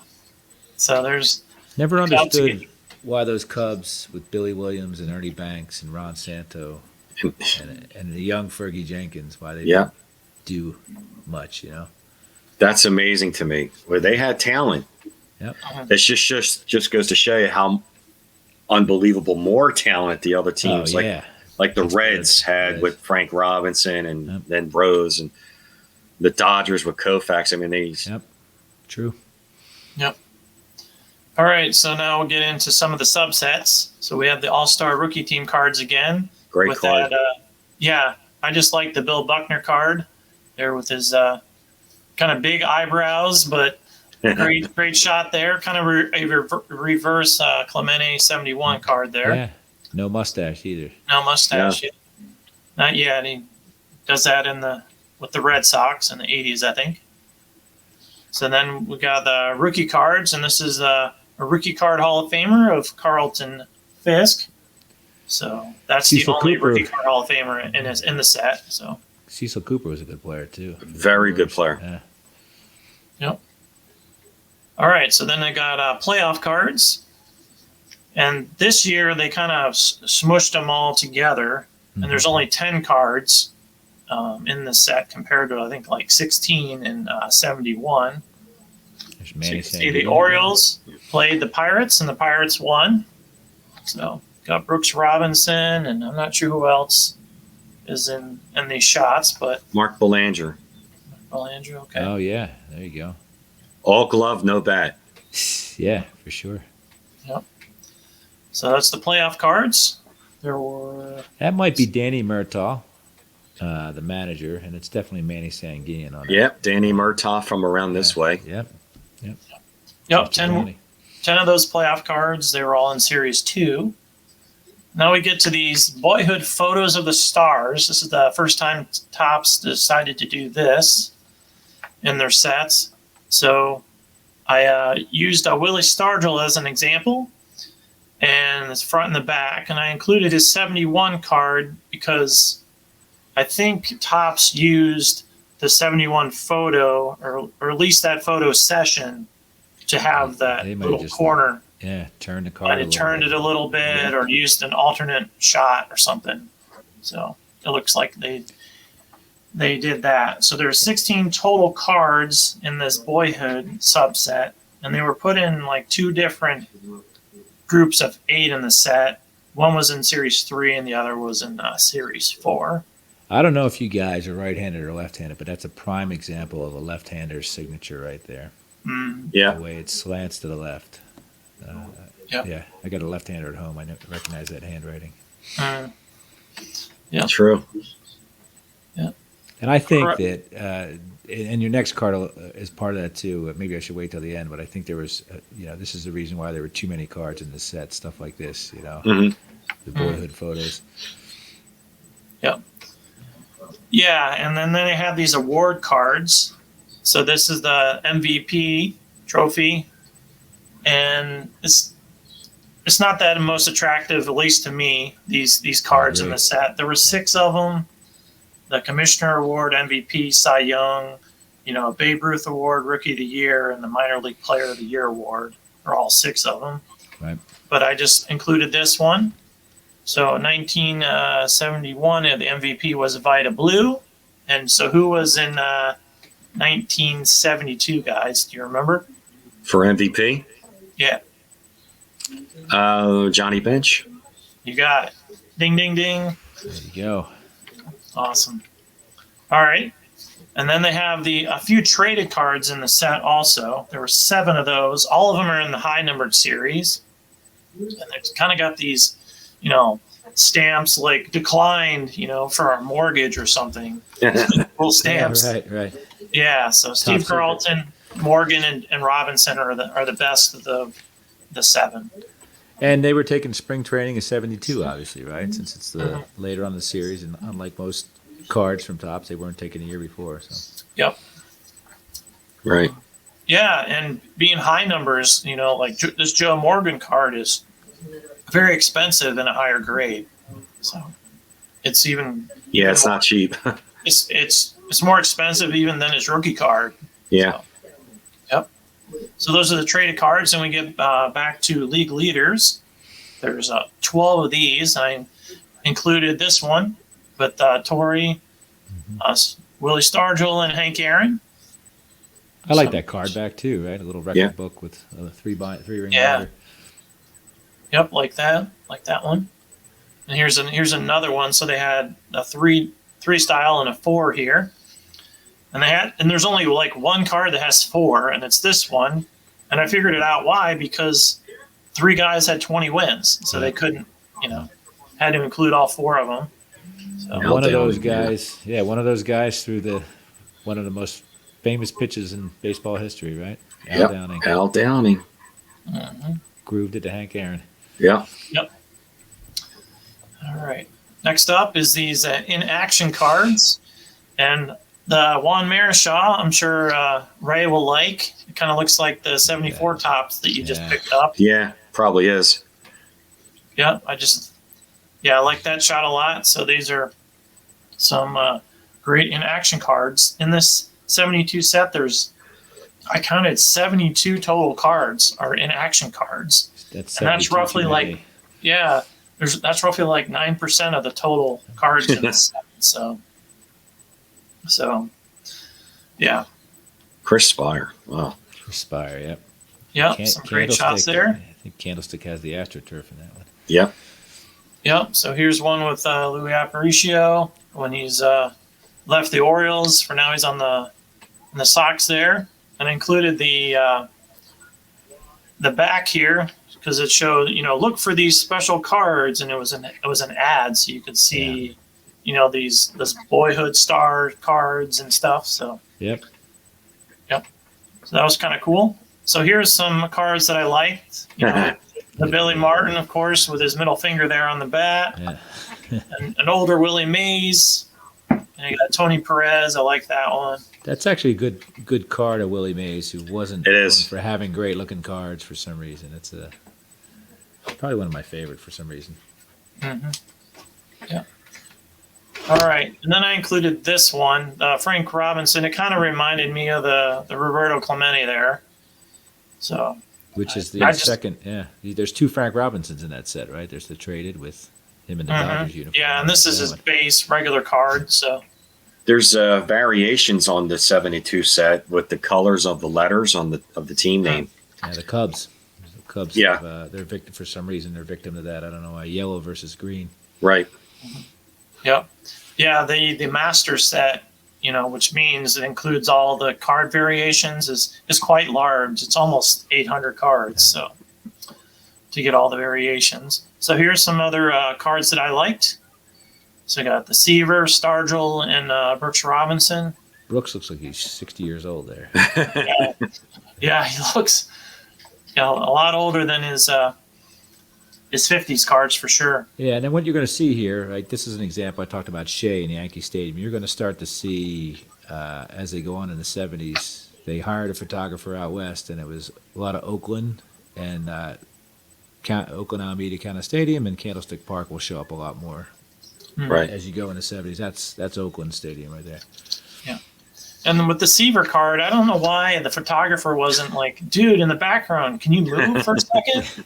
So there's never understood why those Cubs with Billy Williams and Ernie Banks and Ron Santo and the young Fergie Jenkins, why they didn't do much, That's amazing to me. Where they had talent. Yep. It just goes to show you how unbelievable more talent the other teams like the Reds had with Frank Robinson and then Rose, and the Dodgers with Koufax. I mean, Yep. True. Yep. All right, so now we'll get into some of the subsets. So we have the All-Star Rookie Team cards again. Great card. I just like the Bill Buckner card there with his kind of big eyebrows, but great shot there. Kind of a reverse Clemente 71 card there. Yeah, no mustache either. No mustache. Not yet. He does that with the Red Sox in the 80s, I think. So then we got the rookie cards, and this is a rookie card Hall of Famer of Carlton Fisk. So that's Cecil the only Cooper. rookie card Hall of Famer in the set. So Cecil Cooper was a good player too. Very good player. Yeah. Yep. All right, so then I got playoff cards, and this year they kind of smushed them all together, and there's only 10 cards in the set compared to I think like 16 in 71. There's So Manny you can see the Sandino. Orioles played the Pirates, and the Pirates won. So got Brooks Robinson, and I'm not sure who else is in these shots, but Mark Belanger. Andrew, okay. Oh yeah, there you go. All glove, no bat. Yeah, for sure. Yep. So that's the playoff cards. There were That might be Danny Murtaugh, the manager, and it's definitely Manny Sanguinian on it. Yep, Danny Murtaugh from around this way. Yep. 10 of those playoff cards. They were all in Series 2. Now we get to these Boyhood photos of the stars. This is the first time Topps decided to do this in their sets. So I used Willie Stargell as an example, and it's front and the back. And I included his 71 card because I think Topps used the 71 photo, or at least that photo session, to have that little corner. Yeah, turn the card. Might have turned it a little bit, or used an alternate shot or something. So it looks like they did that. So there's 16 total cards in this Boyhood subset, and they were put in like 2 different groups of 8 in the set. One was in Series 3, and the other was in Series 4. I don't know if you guys are right-handed or left-handed, but that's a prime example of a left-hander's signature right there. Yeah. The way it slants to the left. Yeah, I got a left-hander at home. I recognize that handwriting. Yeah. True. Yeah. And I think that, and your next card is part of that too. Maybe I should wait till the end, but I think there was, this is the reason why there were too many cards in this set. Stuff like this, the Boyhood photos. Yep. Yeah, and then they have these award cards. So this is the MVP trophy, and it's not that most attractive, at least to me. These cards in the set. There were 6 of them. The Commissioner Award, MVP, Cy Young, Babe Ruth Award, Rookie of the Year, and the Minor League Player of the Year Award. They're all 6 of them. Right. But I just included this one. So 1971, the MVP was Vida Blue. And so who was in 1972, guys? Do you remember? For MVP? Yeah. Johnny Bench. You got it. Ding, ding, ding. There you go. Awesome. All right. And then they have a few traded cards in the set also. There were 7 of those. All of them are in the high-numbered series. And they've kind of got these, stamps like declined, for a mortgage or something. Full stamps. Yeah, right. Yeah, so Steve Carlton, Morgan, and Robinson are the best of the 7. And they were taking spring training in 72, obviously, right? Since it's later on in the series, and unlike most cards from Topps, they weren't taken a year before. So. Yep. Right. Yeah, and being high numbers, like this Joe Morgan card is very expensive in a higher grade. So it's even it's not cheap. it's more expensive even than his rookie card. Yeah. So those are the traded cards, and we get back to league leaders. There's 12 of these. I included this one, but Torrey, Willie Stargell, and Hank Aaron. I like that card back too, right? A little record book with a 3-ring binder. Yep, like that one. And here's another one. So they had a 3 style and a 4 here. And there's only like one card that has 4, and it's this one. And I figured it out why, because 3 guys had 20 wins, so they couldn't, had to include all 4 of them. So one of those guys threw one of the most famous pitches in baseball history, right? Al Downing. Al Downing. Grooved it to Hank Aaron. Yeah. Yep. All right. Next up is these in-action cards, and the Juan Marichal, I'm sure Ray will like. It kind of looks like the 74 Topps that you just picked up. Yeah, probably is. Yeah, I like that shot a lot. So these are some great in-action cards. In this 72 set, I counted 72 total cards are in-action cards. That's roughly that's roughly like 9% of the total cards in the set. So, yeah. Chris Spire. Wow. Chris Spire, yep. Yep, some great shots there. I think Candlestick has the AstroTurf in that one. Yep. Yep, so here's one with Louis Aparicio when he's left the Orioles. For now, he's on the Sox there. And I included the back here because it showed, look for these special cards, and it was an ad, so you could see these Boyhood star cards and stuff. So yep. So that was kind of cool. So here's some cards that I liked. The Billy Martin, of course, with his middle finger there on the bat. Yeah. An older Willie Mays. And you got Tony Perez. I like that one. That's actually a good card of Willie Mays, who wasn't known for having great looking cards for some reason. It's probably one of my favorite for some reason. Mm-hmm. Yeah. All right, and then I included this one, Frank Robinson. It kind of reminded me of the Roberto Clemente there. So, which is the second? Yeah, there's 2 Frank Robinsons in that set, right? There's the traded with him in the Dodgers uniform. Yeah, and this is his base regular card. So there's variations on the 72 set with the colors of the letters of the team name. Yeah, the Cubs. The Cubs. Yeah, they're victim for some reason. They're victim to that. I don't know why. Yellow versus green. Right. Yep. Yeah, the master set, which means it includes all the card variations, is quite large. It's almost 800 cards, so to get all the variations. So here's some other cards that I liked. So I got the Seaver, Stargell, and Brooks Robinson. Brooks looks like he's 60 years old there. Yeah, he looks a lot older than his 50s cards for sure. Yeah, and then what you're going to see here, right? This is an example I talked about Shea in Yankee Stadium. You're going to start to see as they go on in the 70s, they hired a photographer out west, and it was a lot of Oakland and Oakland Alameda County Stadium and Candlestick Park will show up a lot more. Right. As you go in the 70s, that's Oakland Stadium right there. Yeah. And then with the Seaver card, I don't know why the photographer wasn't like, dude, in the background, can you move for a second?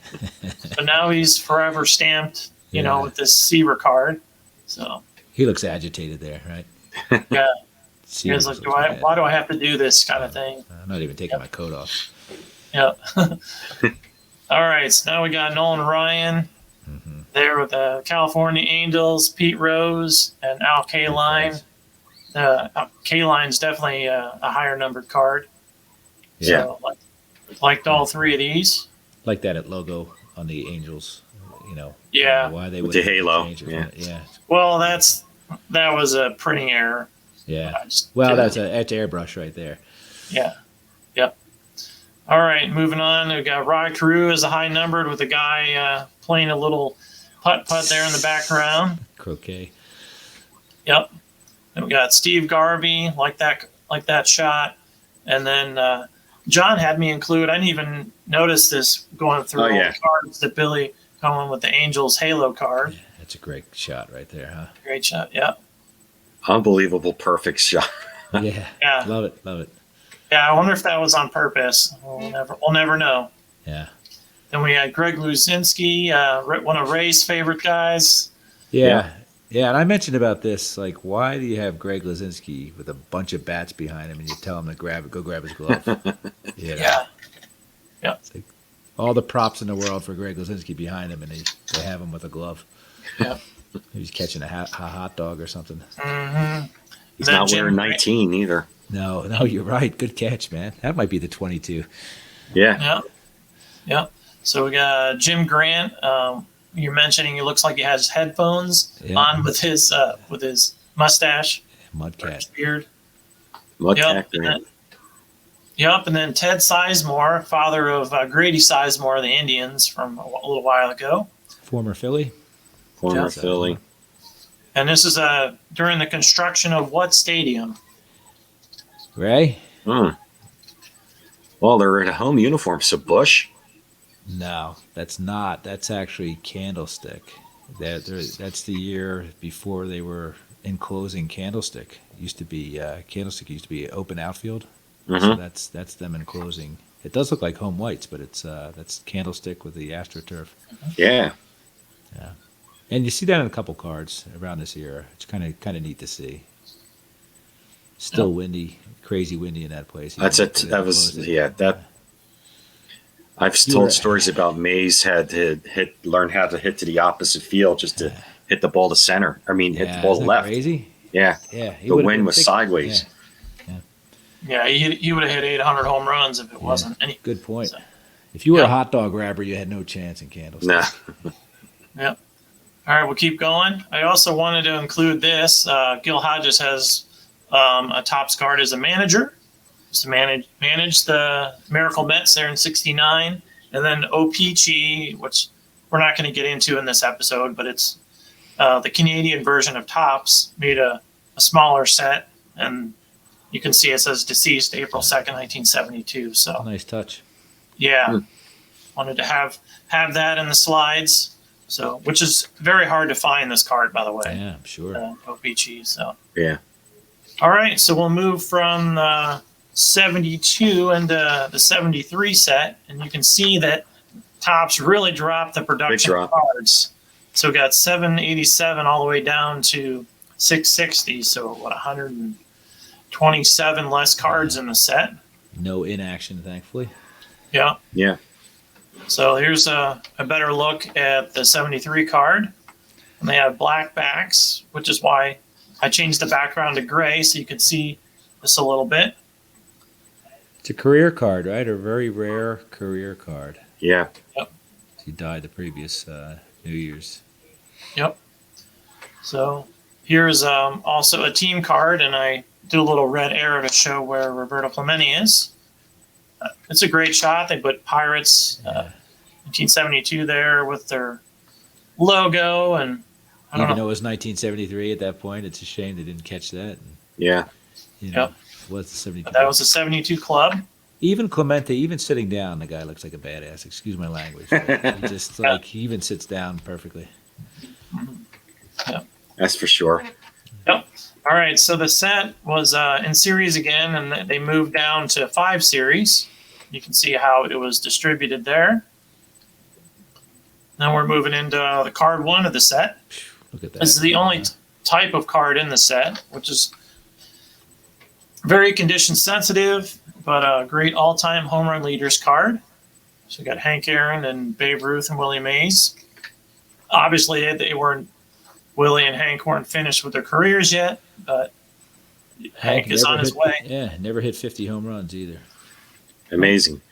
But now he's forever stamped, with this Seaver card. So he looks agitated there, right? Yeah. Seaver He's like, why do I have to do this kind of thing? I'm not even taking my coat off. Yeah. All right. So now we got Nolan Ryan there with the California Angels, Pete Rose, and Al Kaline. Kaline's definitely a higher numbered card. Yeah. So, liked all three of these. Like that logo on the Angels, Yeah. Why they With would the halo. change it. Yeah. Yeah. Well, that was a printing error. Yeah. That's airbrush right there. Yeah. Yep. All right, moving on. We got Rod Carew as a high numbered with a guy playing a little putt-putt there in the background. Croquet. Yep. And we got Steve Garvey, like that shot. And then John had me include, I didn't even notice this going through all the cards that Billy going with the Angels Halo card. Yeah, that's a great shot right there, huh? Great shot, yeah. Unbelievable, perfect shot. Yeah. Yeah. Love it. Yeah, I wonder if that was on purpose. We'll never know. Yeah. Then we had Greg Lucinski, one of Ray's favorite guys. Yeah. Yeah, and I mentioned about this, like, why do you have Greg Lucinski with a bunch of bats behind him and you tell him to go grab his glove? Yeah. It's like all the props in the world for Greg Lucinski behind him, and they have him with a glove. Yeah. He's catching a hot dog or something. Mm-hmm. He's not wearing 19 either. No, you're right. Good catch, man. That might be the 22. Yeah. Yeah. So we got Jim Grant. You're mentioning it looks like he has headphones on with his mustache, Mudcat beard. Mudcat. Yep, and then Ted Sizemore, father of Grady Sizemore of the Indians from a little while ago. Former Philly. Philly. And this is during the construction of what stadium? Ray? Well, they're in a home uniform, so Bush. No, that's not. That's actually Candlestick. That's the year before they were enclosing Candlestick. Candlestick used to be open outfield. So that's them enclosing. It does look like home whites, but that's Candlestick with the AstroTurf. Yeah. Yeah. And you see that in a couple cards around this era. It's kind of neat to see. Still windy, crazy windy in that place. I've told stories about Mays had to learn how to hit to the opposite field just to hit the ball to center. I mean, hit the ball to left. Crazy? Yeah. Yeah. The wind was sideways. Yeah, he would have hit 800 home runs if it wasn't any. Good point. So, if you were a hot dog grabber, you had no chance in Candlestick. No. Yep. All right, we'll keep going. I also wanted to include this. Gil Hodges has a Topps card as a manager. To manage the Miracle Mets there in '69, and then O-Pee-Chee, which we're not going to get into in this episode, but it's the Canadian version of Topps, made a smaller set, and you can see it says deceased April 2nd, 1972. So nice touch. Yeah, wanted to have that in the slides. So, which is very hard to find this card, by the way. Yeah, I'm sure. O-Pee-Chee. So yeah. All right, so we'll move from 72 into the 73 set, and you can see that Topps really dropped the production of cards. So we got 787 all the way down to 660. So 127 less cards in the set. No inaction, thankfully. Yeah. Yeah. So here's a better look at the 73 card. And they have black backs which is why I changed the background to gray so you could see this a little bit. It's a career card, right? A very rare career card. Yeah. Yep. He died the previous New Year's. Yep. So here's also a team card, and I do a little red arrow to show where Roberto Clemente is. It's a great shot. They put Pirates 1972 there with their logo, and I don't Even know. though it was 1973 at that point, it's a shame they didn't catch that. Yeah. You know, Yep. it was the 72. That was a 72 club. Even Clemente, even sitting down, the guy looks like a badass. Excuse my language. He just like he even sits down perfectly. That's for sure. Yep. All right. So the set was in series again, and they moved down to 5 series. You can see how it was distributed there. Now we're moving into the card 1 of the set. Look at that. This is the only type of card in the set, which is very condition sensitive, but a great all-time home run leaders card. So we got Hank Aaron and Babe Ruth and Willie Mays. Obviously, they weren't. Willie and Hank weren't finished with their careers yet, but Hank is on his way. Yeah, never hit 50 home runs either. Amazing.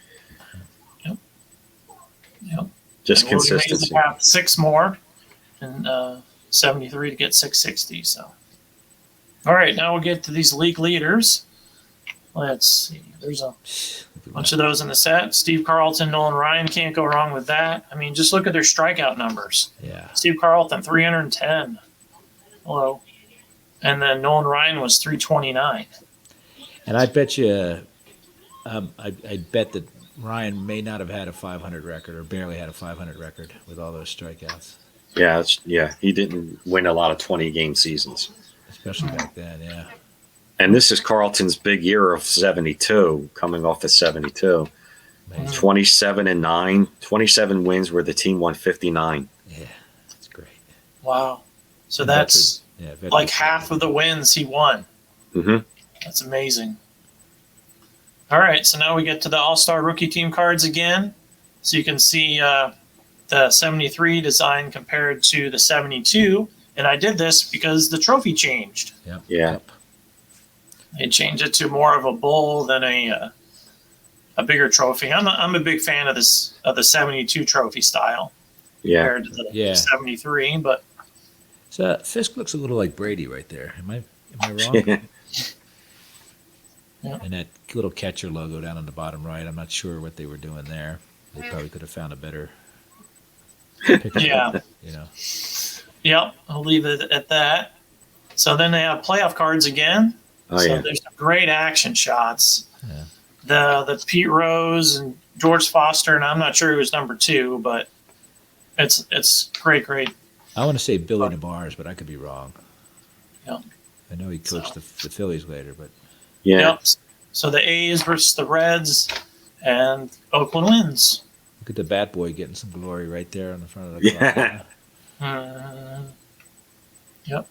Yep. Just And Willie Mays consistency. will have 6 more, and 73 to get 660. So, all right, now we'll get to these league leaders. Let's see. There's a bunch of those in the set. Steve Carlton, Nolan Ryan, can't go wrong with that. I mean, just look at their strikeout numbers. Yeah. Steve Carlton, 310. Hello. And then Nolan Ryan was 329. And I bet you, I bet that Ryan may not have had a 500 record or barely had a 500 record with all those strikeouts, Yeah. He didn't win a lot of 20-game seasons. especially back then. Yeah. And this is Carlton's big year of 72, coming off of 72. Amazing. 27-9, 27 wins where the team won 59. Yeah, that's great. Wow. So that's Veteran like half of the wins he won. Mm-hmm. That's amazing. All right, so now we get to the All-Star Rookie Team cards again. So you can see the 73 design compared to the 72. And I did this because the trophy changed. Yep. Yeah. Yep. They changed it to more of a bowl than a bigger trophy. I'm a big fan of the 72 trophy style Yeah. compared to the 73. But So Fisk looks a little like Brady right there. Am I wrong? Yeah. And that little catcher logo down on the bottom right, I'm not sure what they were doing there. They probably could have found a better picture. Yeah. You know. Yep, I'll leave it at that. So then they have playoff cards again. Oh, So yeah. there's some great action shots. Yeah. The Pete Rose and George Foster, and I'm not sure who was number 2, but it's great. I want to say Billy Nabar's, but I could be wrong. Yeah. I know he coached the Phillies later, but Yeah. Yep. So the A's versus the Reds, and Oakland wins. look at the bat boy getting some glory right there on the front of the Yeah. clock. Yep.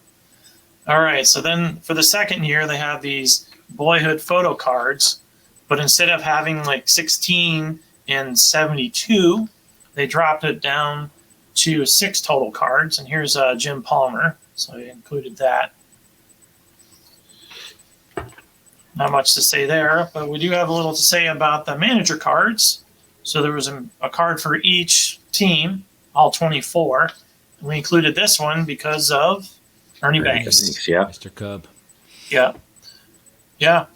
All right. So then for the second year, they have these Boyhood photo cards, but instead of having like 16 and 72, they dropped it down to 6 total cards. And here's Jim Palmer. So I included that. Not much to say there, but we do have a little to say about the manager cards. So there was a card for each team, all 24. And we included this one because of Ernie Banks. Yeah. Mr. Cub. Yeah.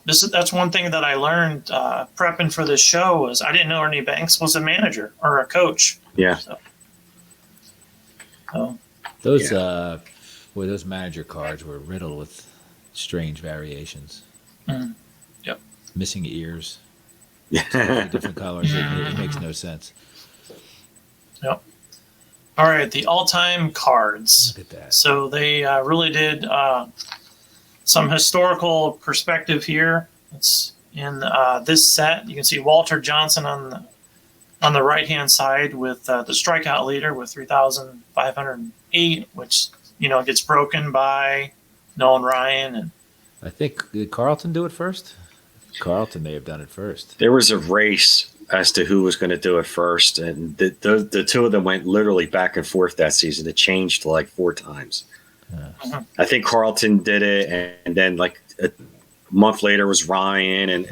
That's one thing that I learned prepping for this show was I didn't know Ernie Banks was a manager or a coach. Yeah. So, Those those manager cards were riddled with strange variations. Yep. Missing ears, Yeah. different colors. It makes no sense. yep. All right, the all-time cards. Look at that. So they really did some historical perspective here. It's in this set. You can see Walter Johnson on the right-hand side with the strikeout leader with 3,508, which gets broken by Nolan Ryan. And I think, did Carlton do it first? Carlton may have done it first. There was a race as to who was going to do it first, and the two of them went literally back and forth that season. It changed like 4 times. I think Carlton did it, and then like a month later was Ryan, and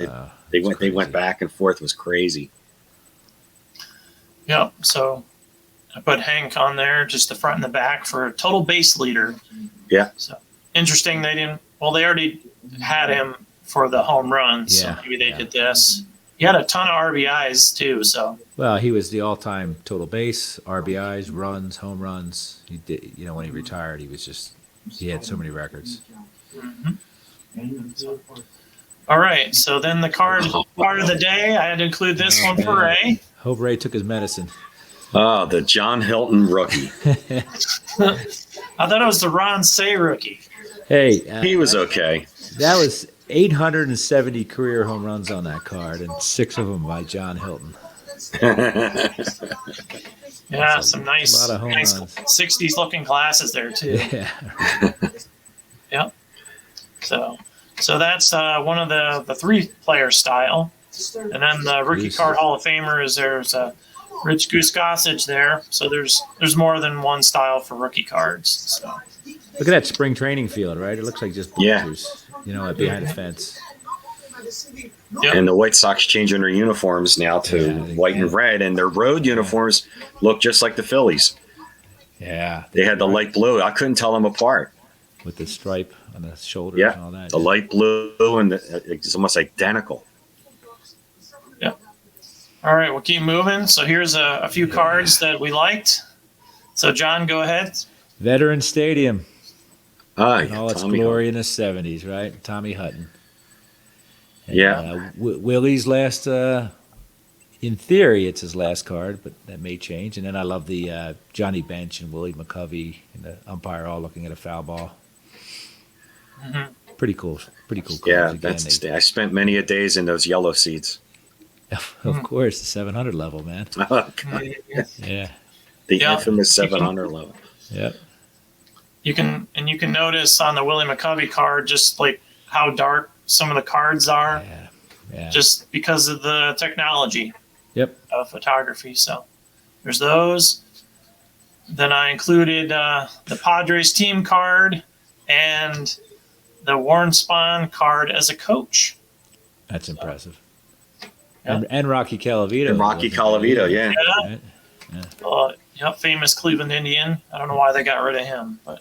they went back and forth. It was crazy. Yep. So I put Hank on there, just the front and the back for a total base leader. Yeah. So interesting. They didn't. Well, they already had him for the home runs. Yeah, So maybe they did this. He had a ton of RBIs too. So Well, he was the all-time total base, RBIs, runs, home runs. He did, when he retired, he had so many records. all right. So then the card of the day, I had to include this one for Ray. Hope Ray took his medicine. Oh, the John Hilton rookie. I thought it was the Ron Say rookie. Hey, He was okay. that was 870 career home runs on that card, and 6 of them by John Hilton. Yeah, some nice, lot of home nice runs. 60s looking glasses there too. Yeah. Yep. So that's one of the 3-player style, and then the rookie card Hall of Famer there's a Rich Goose Gossage there. So there's more than one style for rookie cards. So Look at that spring training field, right? It looks like just Yeah. bleachers, behind the fence. yep. And the White Sox changing their uniforms now to white and red, and their road uniforms look just like the Phillies. Yeah. They had the light blue. I couldn't tell them apart. With the stripe on the shoulders and all Yeah, that. the light blue and it's almost identical. Yep. All right, we'll keep moving. So here's a few cards that we liked. So John, go ahead. Veteran Stadium. Ah, In all its Tommy glory in the 70s, right? Tommy Hutton. And, Yeah. Willie's last, in theory, it's his last card, but that may change. And then I love the Johnny Bench and Willie McCovey and the umpire all looking at a foul ball. Pretty cool. Pretty cool cards. Yeah, Again, I spent many a days in those yellow seats. of course, the 700 level, man. Oh, God. Yeah. The Yeah. infamous 700 level. Yep. You can notice on the Willie McCovey card just like how dark some of the cards are, Yeah. Yeah. just because of the technology Yep. of photography. So there's those. Then I included the Padres team card and the Warren Spahn card as a coach. That's impressive. Yeah. And Rocky Calavito. And Rocky Calavito, yeah. Right? Yep, famous Cleveland Indian. I don't know why they got rid of him, but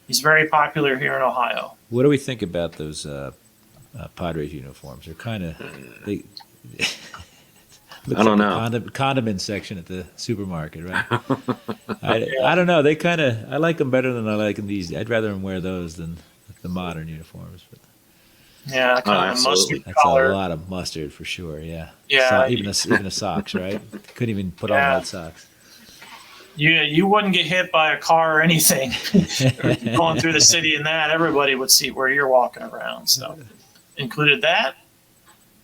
he's very popular here in Ohio. What do we think about those Padres uniforms? They're kind of they. I don't know. The condiment section at the supermarket, right? I don't know. They kind of I like them better than I like these. I'd rather them wear those than the modern uniforms. But Yeah, kind of absolutely. mustard that's color. a lot of mustard for sure. Yeah. Yeah. Even the socks, right? Couldn't even put Yeah. on white socks. You wouldn't get hit by a car or anything going through the city in that. Everybody would see where you're walking around. So included that.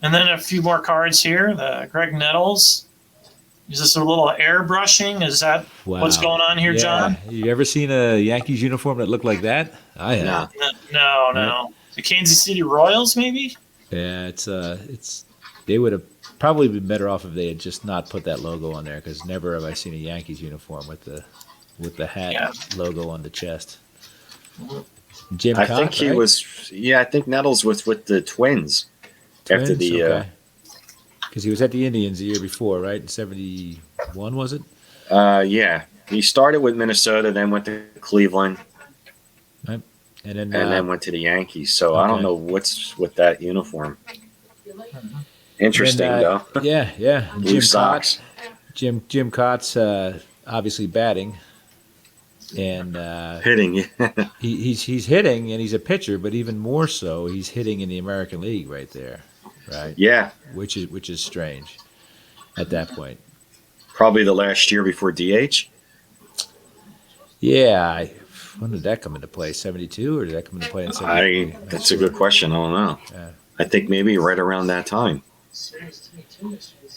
And then a few more cards here. The Greg Nettles. Is this a little airbrushing? Is that what's going on here, Yeah. John? You ever seen a Yankees uniform that looked like that? I have. No. No. The Kansas City Royals, maybe? Yeah, it's they would have probably been better off if they had just not put that logo on there, because never have I seen a Yankees uniform with the hat logo on the chest. Jim I Cock, think he right? was. Yeah, I think Nettles was with the Twins. After Twins? the Okay. Because he was at the Indians the year before, right? In 71, was it? yeah, he started with Minnesota, then went to Cleveland, Right. And and then went to the Yankees. So I don't okay. know what's with that uniform. Interesting And, though. Yeah. And Blue Jim socks. Cott, Jim Cott's obviously batting, and Hitting. he's hitting, and he's a pitcher, but even more so, he's hitting in the American League right there, right? Yeah, Which is strange at that point. probably the last year before DH. Yeah, when did that come into play? 72, or did that come into play in 73? That's a good question. I don't know. Yeah. I think maybe right around that time.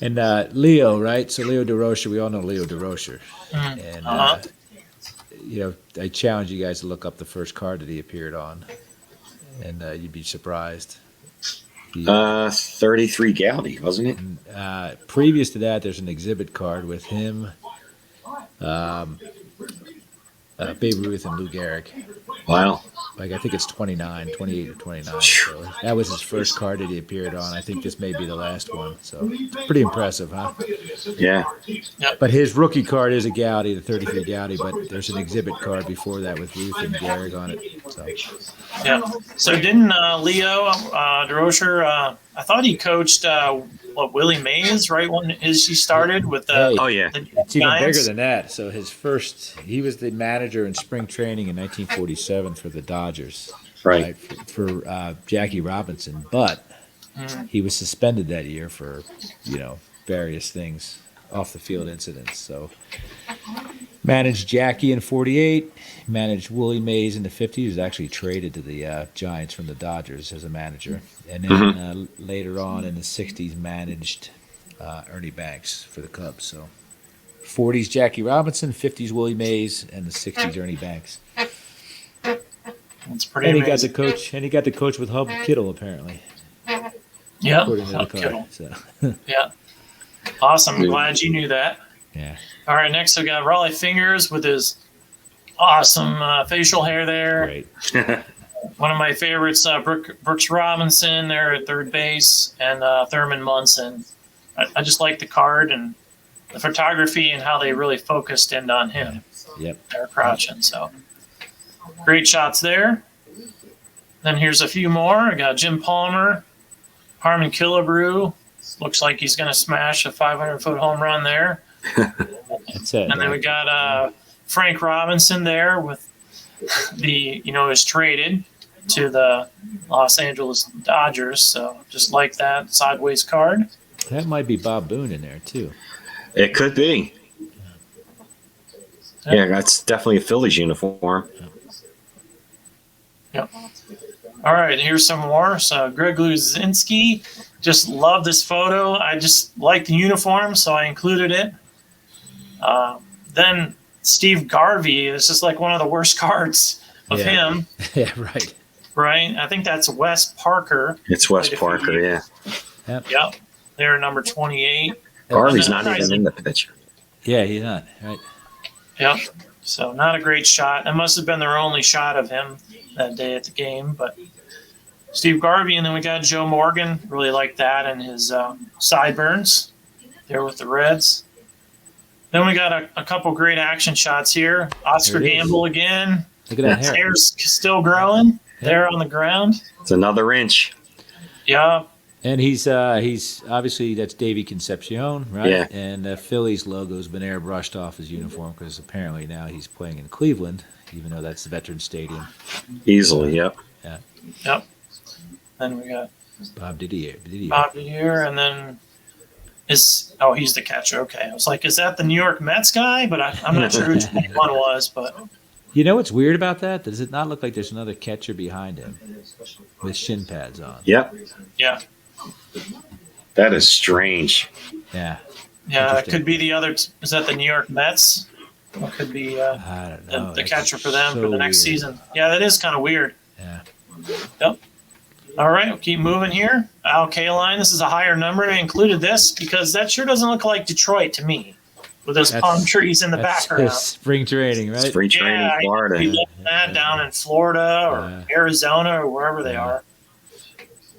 And Leo, right? So Leo DeRocher, we all know Leo DeRocher. And, I challenge you guys to look up the first card that he appeared on, and you'd be surprised. 33 Gowdy, wasn't it? Previous to that, there's an exhibit card with him. Babe Ruth and Lou Gehrig. Wow. Like, I think it's 28 or 29. So that was his first card that he appeared on. I think this may be the last one. So it's pretty impressive, huh? Yeah. But his rookie card is a Gowdy, the 33 Gowdy, but there's an exhibit card before that with Ruth and Gehrig on it. So. Yeah. So didn't Leo DeRocher, I thought he coached Willie Mays, right when he started with the Oh, yeah. It's even bigger than that. So he was the manager in spring training in 1947 for the Dodgers, Right. for Jackie Robinson. But he was suspended that year for, various things, off the field incidents. So managed Jackie in 48, managed Willie Mays in the 50s. He was actually traded to the Giants from the Dodgers as a manager. And then later on in the 60s managed Ernie Banks for the Cubs. So 40s Jackie Robinson, 50s Willie Mays, and the 60s Ernie Banks. That's pretty amazing. He got to coach with Hub Kittle, apparently. Yeah. According to the card. So. Yeah. Awesome. I'm glad you knew that. Yeah. All right, next we got Raleigh Fingers with his awesome facial hair there. Right. One of my favorites, Brooks Robinson there at third base, and Thurman Munson. I just like the card and the photography and how they really focused in on him. Yep. They're crouching, so great shots there. Then here's a few more. I got Jim Palmer, Harmon Killebrew. Looks like he's going to smash a 500-foot home run there. That's it. And then we got Frank Robinson there with is traded to the Los Angeles Dodgers. So just like that sideways card. That might be Bob Boone in there, too. It could be. Yeah, that's definitely a Phillies uniform. Yep. All right, here's some more. So Greg Lucinski, just love this photo. I just like the uniform, so I included it. Then Steve Garvey is just like one of the worst cards of him. Yeah, right. Right? I think that's Wes Parker. It's Wes Parker, yeah. Yep. They're number 28. Garvey's not even in the picture. Yeah, he's not. Right. Yep. So not a great shot. It must have been their only shot of him that day at the game. But Steve Garvey, and then we got Joe Morgan. Really like that and his sideburns there with the Reds. Then we got a couple great action shots here. Oscar Gamble again. Look at that His hair. hair's still growing there on the ground. It's another inch. Yeah. And he's obviously, that's Davey Concepcion, right? Yeah. And the Phillies logo's been airbrushed off his uniform because apparently now he's playing in Cleveland, even though that's the Veterans Stadium. Easily, yep. Yeah. Yep. Then we got Bob Didier. Bob Didier, and then he's the catcher. Okay. I was like, is that the New York Mets guy? But I'm not sure which one was, but. You know what's weird about that? Does it not look like there's another catcher behind him with shin pads on? Yep. Yeah. That is strange. Yeah. Yeah, it could be the other. Is that the New York Mets? It could be I don't know. the catcher for them so for the next weird. season. Yeah, that is kind of weird. Yeah. Yep. All right, we'll keep moving here. Al Kaline, this is a higher number. I included this because that sure doesn't look like Detroit to me with those palm trees in the background. Spring training, right? Spring training, Florida. You look at that down in Florida or Arizona or wherever they are.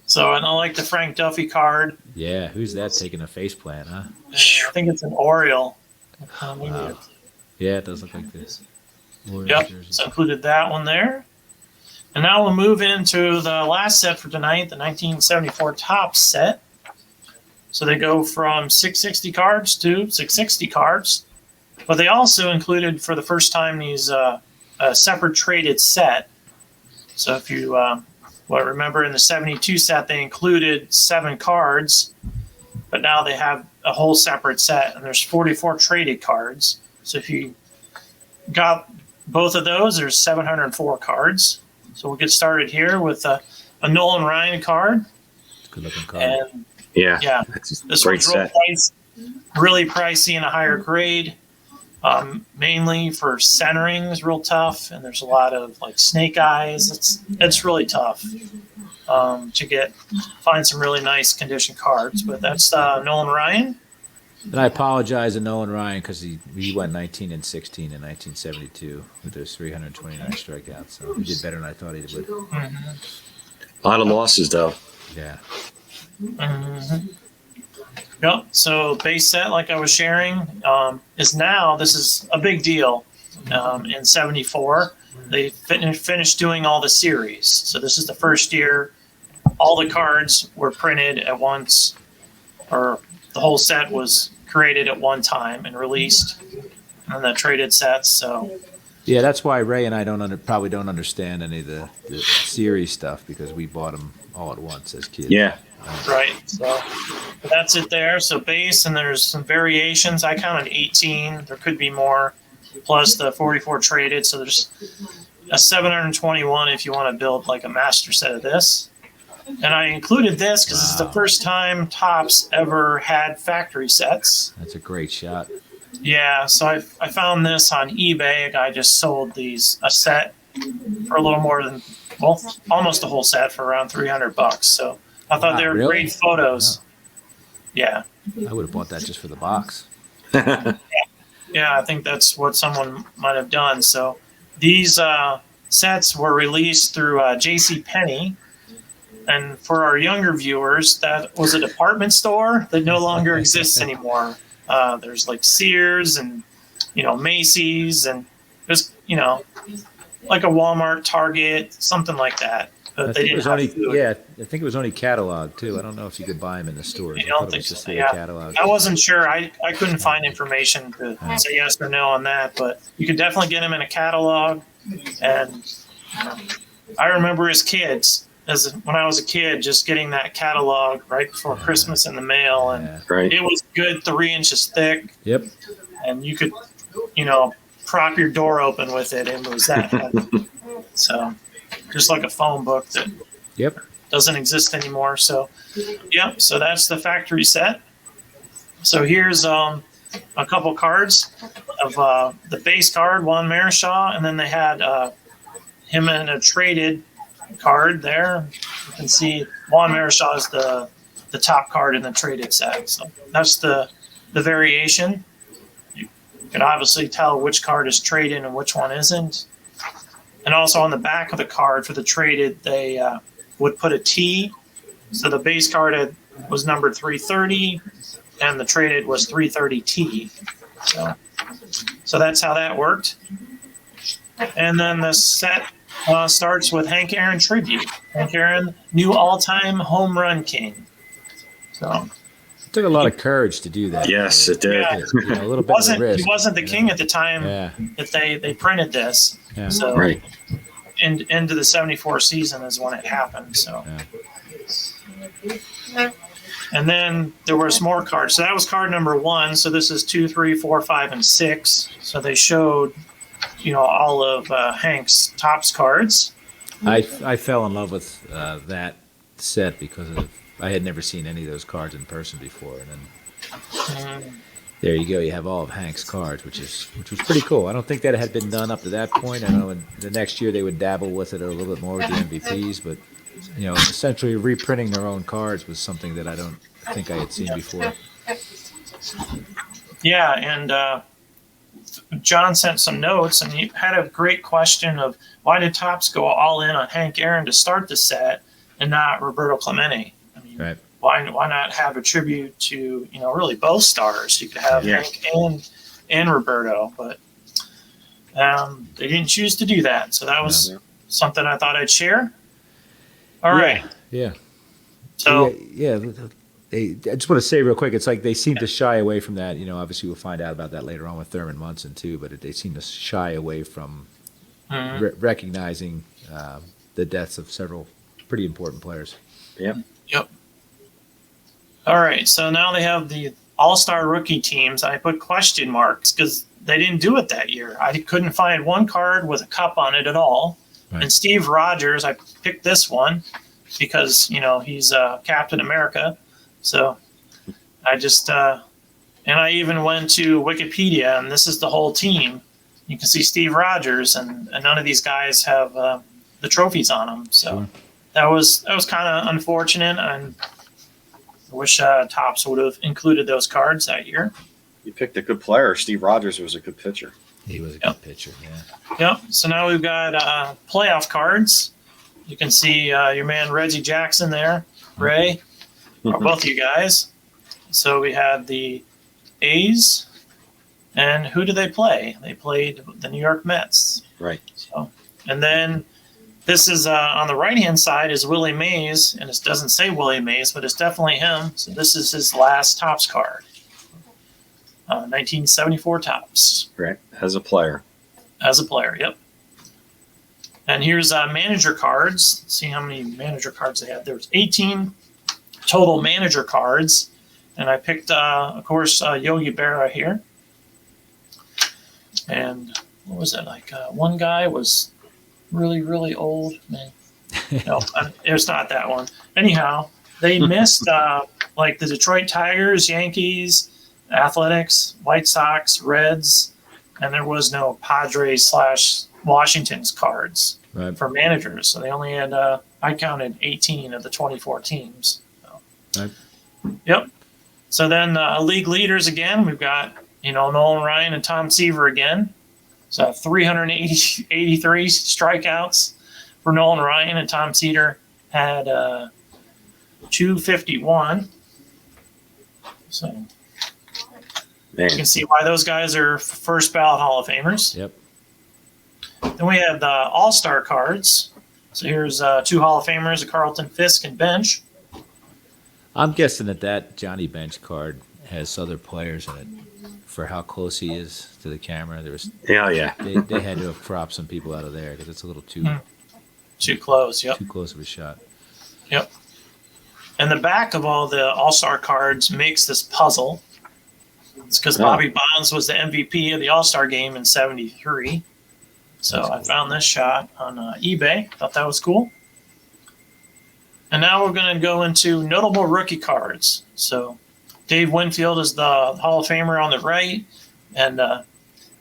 So, and I like the Frank Duffy card. Yeah, who's that taking a face plant, huh? I think it's an Oriole. Wow. Yeah, it does look like this. Yep, so included that one there. And now we'll move into the last set for tonight, the 1974 Topps set. So they go from 660 cards to 660 cards. But they also included, for the first time, these a separate traded set. So if you remember in the 72 set, they included 7 cards. But now they have a whole separate set, and there's 44 traded cards. So if you got both of those, there's 704 cards. So we'll get started here with a Nolan Ryan card. Good looking card. And yeah. This one's really pricey and a higher grade. Mainly for centering is real tough, and there's a lot of like snake eyes. It's really tough to find some really nice condition cards. But that's Nolan Ryan. And I apologize to Nolan Ryan because he went 19 and 16 in 1972 with those 329 strikeouts. So he did better than I thought he would. A lot of losses, though. Yeah. Yep. So base set, like I was sharing, is now, this is a big deal. In 74, they finished doing all the series. So this is the first year all the cards were printed at once, or the whole set was created at one time and released, and the traded sets. So yeah, that's why Ray and I probably don't understand any of the series stuff, because we bought them all at once as kids. Yeah. Right. So that's it there. So base, and there's some variations. I counted 18. There could be more, plus the 44 traded. So there's a 721 if you want to build like a master set of this. And I included this because this is the first time Topps ever had factory sets. That's a great shot. Yeah. So I found this on eBay. A guy just sold a set for a little more than, well, almost a whole set for around $300. So I thought they were really? great photos. Oh. Yeah. I would have bought that just for the box. Yeah, I think that's what someone might have done. So these sets were released through J.C. Penney. And for our younger viewers, that was a department store that no longer exists anymore. There's like Sears and, Macy's, and just, like a Walmart, Target, something like that. But they didn't have food. Yeah, I think it was only catalog too. I don't know if you could buy them in the stores. I don't think so. Yeah. Catalog. I wasn't sure. I couldn't find information to say yes or no on that, but you could definitely get them in a catalog. And I remember as kids, when I was a kid, just getting that catalog right before Christmas in the mail, and Right. it was good 3 inches thick. Yep. And you could, prop your door open with it. It was that heavy. So just like a phone book that doesn't exist anymore. So, so that's the factory set. So here's a couple cards of the base card, Juan Marichal, and then they had him in a traded card there. You can see Juan Marichal is the top card in the traded set. So that's the variation. You can obviously tell which card is traded and which one isn't. And also on the back of the card for the traded, they would put a T. So the base card was numbered 330, and the traded was 330T. So that's how that worked. And then the set starts with Hank Aaron tribute. Hank Aaron, new all-time home run king. So it took a lot of courage to do that. Yes, it did. Yeah. A little bit of a risk. He wasn't the king at the time that they printed this. Yeah. So Right. into the 74 season is when it happened. So. And then there was more cards. So that was card number 1. So this is 2, 3, 4, 5, and 6. So they showed, all of Hank's Topps cards. I fell in love with that set because I had never seen any of those cards in person before, and then there you go. You have all of Hank's cards, which was pretty cool. I don't think that had been done up to that point. I know the next year they would dabble with it a little bit more with the MVPs, but essentially reprinting their own cards was something that I don't think I had seen before. Yeah, and John sent some notes, and he had a great question of why did Topps go all in on Hank Aaron to start the set and not Roberto Clemente? I mean, right. Why not have a tribute to really both stars? You could have Hank and Roberto, but they didn't choose to do that. So that was something I thought I'd share. All right. Yeah. So I just want to say real quick, it's like they seem to shy away from that. Obviously we'll find out about that later on with Thurman Munson too, but they seem to shy away from recognizing the deaths of several pretty important players. Yep. All right. So now they have the all-star rookie teams. I put question marks because they didn't do it that year. I couldn't find one card with a cup on it at all. Right. And Steve Rogers, I picked this one because, he's Captain America. So I just, and I even went to Wikipedia, and this is the whole team. You can see Steve Rogers, and none of these guys have the trophies on them. So that was kind of unfortunate. And I wish Topps would have included those cards that year. You picked a good player. Steve Rogers was a good pitcher. He was a good pitcher, yeah. Yep. So now we've got playoff cards. You can see your man Reggie Jackson there, Ray, or both of you guys. So we had the A's, and who did they play? They played the New York Mets. Right. So, and then this is on the right-hand side is Willie Mays, and it doesn't say Willie Mays, but it's definitely him. So this is his last Topps card. 1974 Topps. Right. As a player. As a player, yep. And here's manager cards. See how many manager cards they had. There was 18 total manager cards. And I picked, of course, Yogi Berra here. And what was it? Like one guy was really, really old. Man. No, it's not that one. Anyhow, they missed like the Detroit Tigers, Yankees, Athletics, White Sox, Reds, and there was no Padres/Washington's cards for managers. So they only had, I counted 18 of the 24 teams. So. Right. Yep. So then league leaders again, we've got, Nolan Ryan and Tom Seaver again. So 383 strikeouts for Nolan Ryan, and Tom Seaver had 251. So you can see why those guys are first ballot Hall of Famers. Yep. Then we have the All-Star cards. So here's 2 Hall of Famers, Carlton, Fisk, and Bench. I'm guessing that Johnny Bench card has other players in it for how close he is to the camera. There was Yeah. They had to have cropped some people out of there because it's a little too close. Yep. Too close of a shot. Yep. And the back of all the All-Star cards makes this puzzle. It's because Bobby Bonds was the MVP of the All-Star game in '73. So I found this shot on eBay. Thought that was cool. And now we're going to go into notable rookie cards. So Dave Winfield is the Hall of Famer on the right. And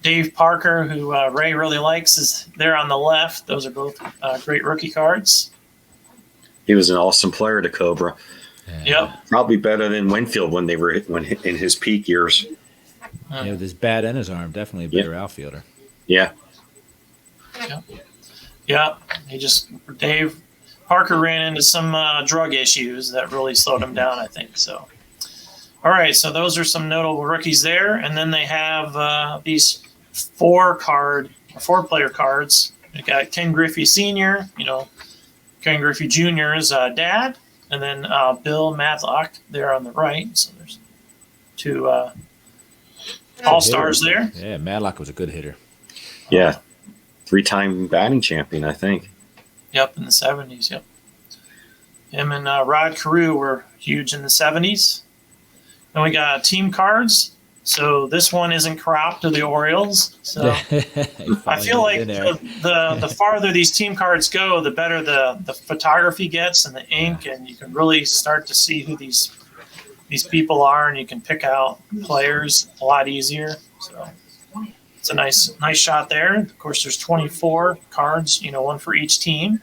Dave Parker, who Ray really likes, is there on the left. Those are both great rookie cards. He was an awesome player to Cobra. Yep. Probably better than Winfield when in his peak years. Yeah, with his bat and his arm, definitely a better outfielder. Yeah. Yeah. Dave Parker ran into some drug issues that really slowed him down, I think. So, all right. So those are some notable rookies there, and then they have these 4-player cards. We got Ken Griffey Sr., Ken Griffey Jr.'s dad, and then Bill Madlock there on the right. So there's 2 All-Stars there. Yeah, Madlock was a good hitter. Yeah. 3-time batting champion, I think. Yep, in the 70s, yep. Him and Rod Carew were huge in the 70s. Then we got team cards. So this one isn't cropped to the Orioles. So I feel like the farther these team cards go, the better the photography gets and the ink, and you can really start to see who these people are, and you can pick out players a lot easier. So it's a nice shot there. Of course, there's 24 cards, one for each team.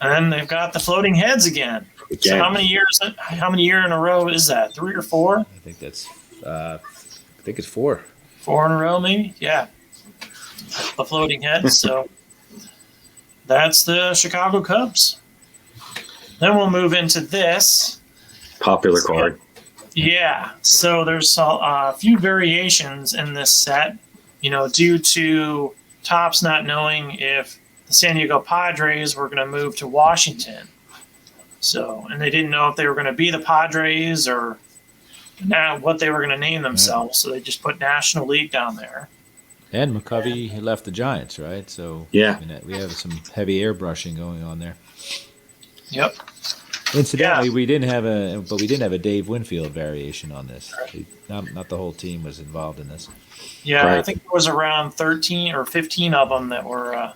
And then they've got the floating heads again. So how many years in a row is that? 3 or 4? I think it's 4. 4 in a row, maybe? Yeah. The floating heads. So that's the Chicago Cubs. Then we'll move into this. Popular card. Yeah. So there's a few variations in this set, due to Topps not knowing if the San Diego Padres were going to move to Washington. So, and they didn't know if they were going to be the Padres or what they were going to name themselves. So they just put National League down there. And McCovey left the Giants, right? So yeah, we have some heavy airbrushing going on there. Yep. Incidentally, we didn't have a Dave Winfield variation on this. Not the whole team was involved in this. Yeah, right. I think there was around 13 or 15 of them that were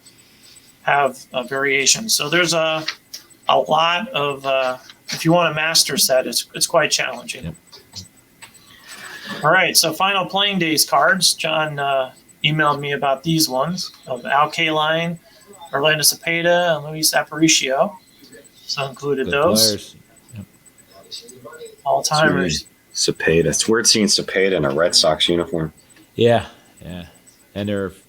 have a variation. So there's a lot of if you want a master set, it's quite challenging. Yep. All right, so final playing days cards. John emailed me about these ones of Al Kaline, Orlando Cepeda, and Luis Aparicio. So included Good those. Players. Yep. all-timers. Cepeda. It's weird seeing Cepeda in a Red Sox uniform. Yeah. And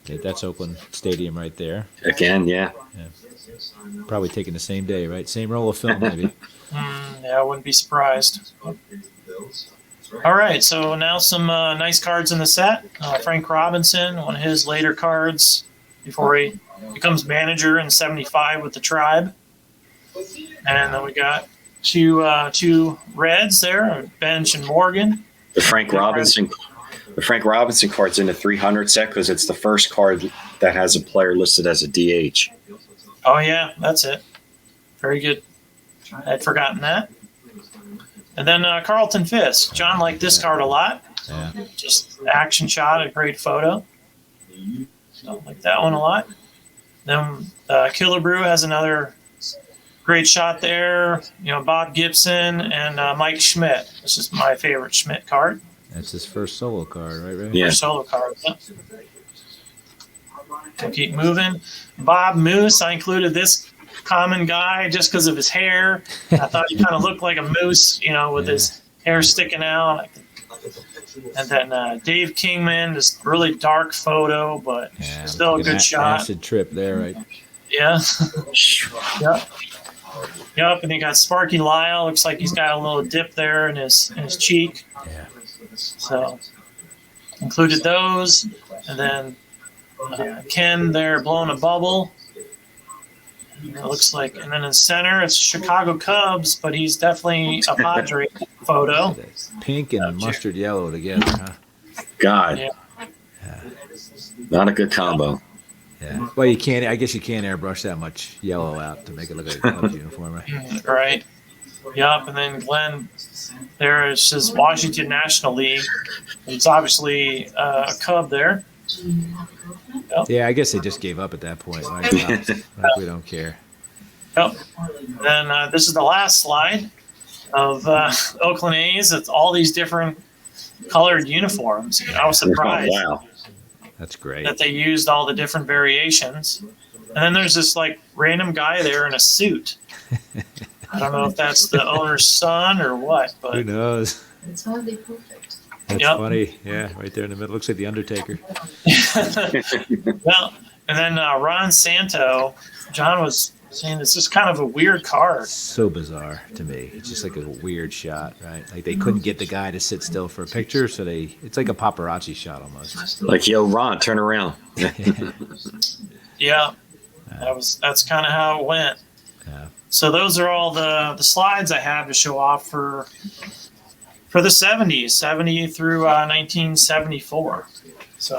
that's Oakland Stadium right there. Again, yeah. Probably taken the same day, right? Same roll of film, maybe. Yeah, I wouldn't be surprised. All right, so now some nice cards in the set. Frank Robinson, one of his later cards before he becomes manager in '75 with the Tribe. And then we got two Reds there, Bench and Morgan. The Frank Robinson card's in the 300 set because it's the first card that has a player listed as a DH. Oh, yeah, that's it. Very good. I'd forgotten that. And then Carlton Fisk. John liked this card a lot. Yeah. Just action shot, a great photo. So I like that one a lot. Then Killebrew has another great shot there. Bob Gibson and Mike Schmidt. This is my favorite Schmidt card. That's his first solo card, right? Yeah. First solo card. Yep. We'll keep moving. Bob Moose. I included this common guy just because of his hair. I thought he kind of looked like a moose, with his hair sticking out. And then Dave Kingman, this really dark photo, but still a good shot. Acid trip there, right? Yeah. Yep. And you got Sparky Lyle. Looks like he's got a little dip there in his cheek. Yeah. So included those, and then Ken there blowing a bubble. It looks like, and then in center it's Chicago Cubs, but he's definitely a Padre photo. Pink and mustard yellow together, huh? God, Yeah. not a good combo. Yeah. Well, I guess you can't airbrush that much yellow out to make it look like a Cubs uniform, right? Right. Yep. And then Glenn, there is his Washington National League. It's obviously a Cub there. Yep. Yeah, I guess they just gave up at that point. Like we don't care. Yep. Then this is the last slide of Oakland A's. It's all these different colored uniforms. I was surprised. Oh, wow. That's great. That they used all the different variations. And then there's this random guy there in a suit. I don't know if that's the owner's son or what, but who knows? It's hardly perfect. That's funny. Yeah, right there in the middle. Looks like the Undertaker. Well, and then Ron Santo, John was saying this is kind of a weird card. So bizarre to me. It's just like a weird shot, right? Like they couldn't get the guy to sit still for a picture, so it's like a paparazzi shot almost. Like, yo, Ron, turn around. Yeah, that's kind of how it went. Yeah. So those are all the slides I have to show off for the 70s, 70 through 1974. So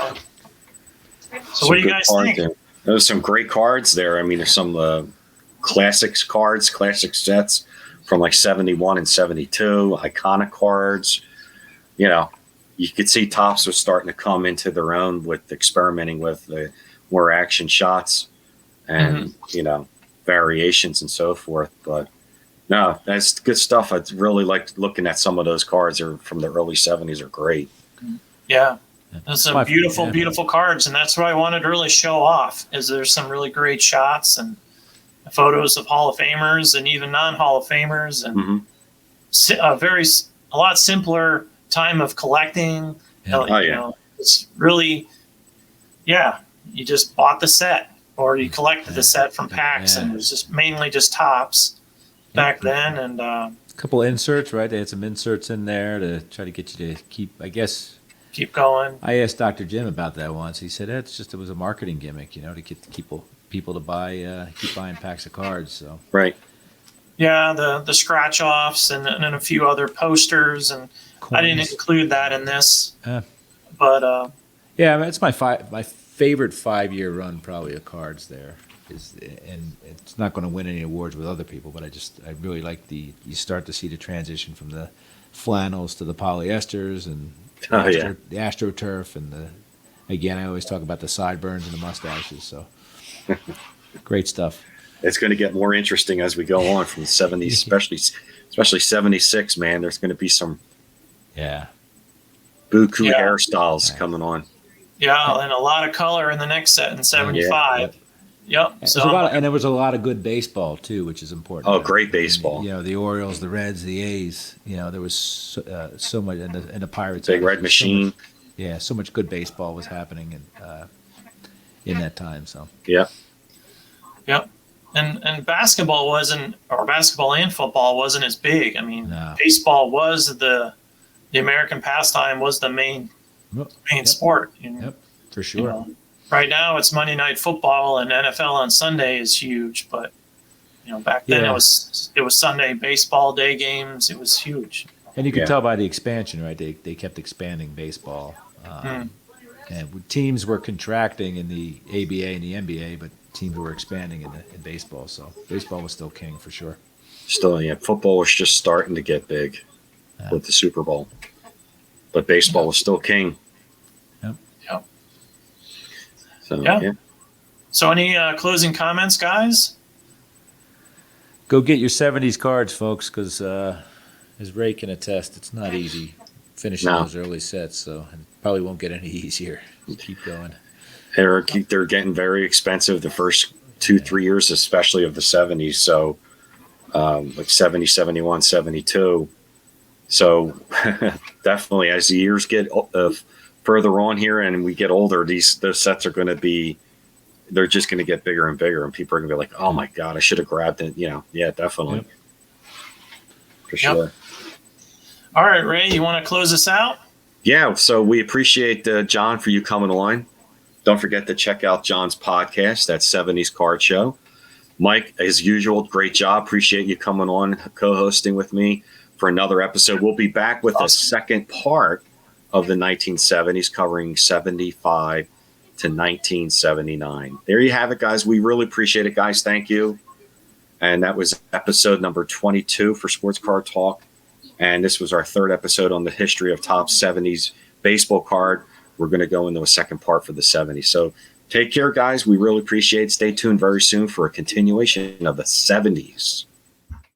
what do you guys think? There's some great cards there. I mean, there's some classic sets from like 71 and 72, iconic cards. You could see Topps was starting to come into their own with experimenting with the more action shots and, variations and so forth. But no, that's good stuff. I really liked looking at some of those cards from the early 70s are great. Yeah. There's some beautiful cards, and that's what I wanted to really show off. Is there's some really great shots and photos of Hall of Famers and even non-Hall of Famers, and a lot simpler time of collecting. Yeah. It's really, you just bought the set or you collected the set from packs, and it was just mainly just Topps back then. And a couple inserts, right? They had some inserts in there to try to get you to keep going. I asked Dr. Jim about that once. He said it was a marketing gimmick, to get people to buy, keep buying packs of cards. So right, yeah, the scratch offs and a few other posters, and coins. I didn't include that in this, but it's my favorite 5-year run probably of cards there. And it's not going to win any awards with other people, but I really like you start to see the transition from the flannels to the polyesters and the AstroTurf, and again, I always talk about the sideburns and the mustaches. So great stuff. It's going to get more interesting as we go on from the 70s, especially 76, man. There's going to be some buku hairstyles coming on. Yeah, and a lot of color in the next set in 75. Yep. There's a lot and there was a lot of good baseball too, which is important. Oh, great baseball. The Orioles, the Reds, the A's. There was so much, and the Pirates. Big Red Machine. So much good baseball was happening in that time. So. Yep. Yep. And basketball and football wasn't as big. I mean, baseball was the American pastime, was the main sport. Yep, for sure. Right now it's Monday Night Football, and NFL on Sunday is huge. But back then it was Sunday baseball, day games. It was huge. And you could tell by the expansion, right? They kept expanding baseball, and teams were contracting in the ABA and the NBA, but teams were expanding in baseball. So baseball was still king for sure. Still, football was just starting to get big with the Super Bowl, but baseball was still king. Yep. So So any closing comments, guys? Go get your 70s cards, folks, because as Ray can attest, it's not easy finishing those early sets. So it probably won't get any easier. Keep going. They're getting very expensive the first 2-3 years, especially of the 70s. So like 70, 71, 72. So definitely as the years get further on here and we get older, those sets are going to be, they're just going to get bigger and bigger. And people are going to be like, oh my God, I should have grabbed it. Yeah, definitely. Yep. For sure. All right, Ray, you want to close us out? Yeah. So we appreciate John for you coming on. Don't forget to check out John's podcast, that 70s Card Show. Mike, as usual, great job. Appreciate you coming on, co-hosting with me for another episode. We'll be back with a second part of the 1970s, covering 75 to 1979. There you have it, guys. We really appreciate it, guys. Thank you. And that was episode number 22 for Sports Card Talk. And this was our third episode on the history of top 70s baseball card. We're going to go into a second part for the 70s. So take care, guys. We really appreciate it. Stay tuned very soon for a continuation of the 70s.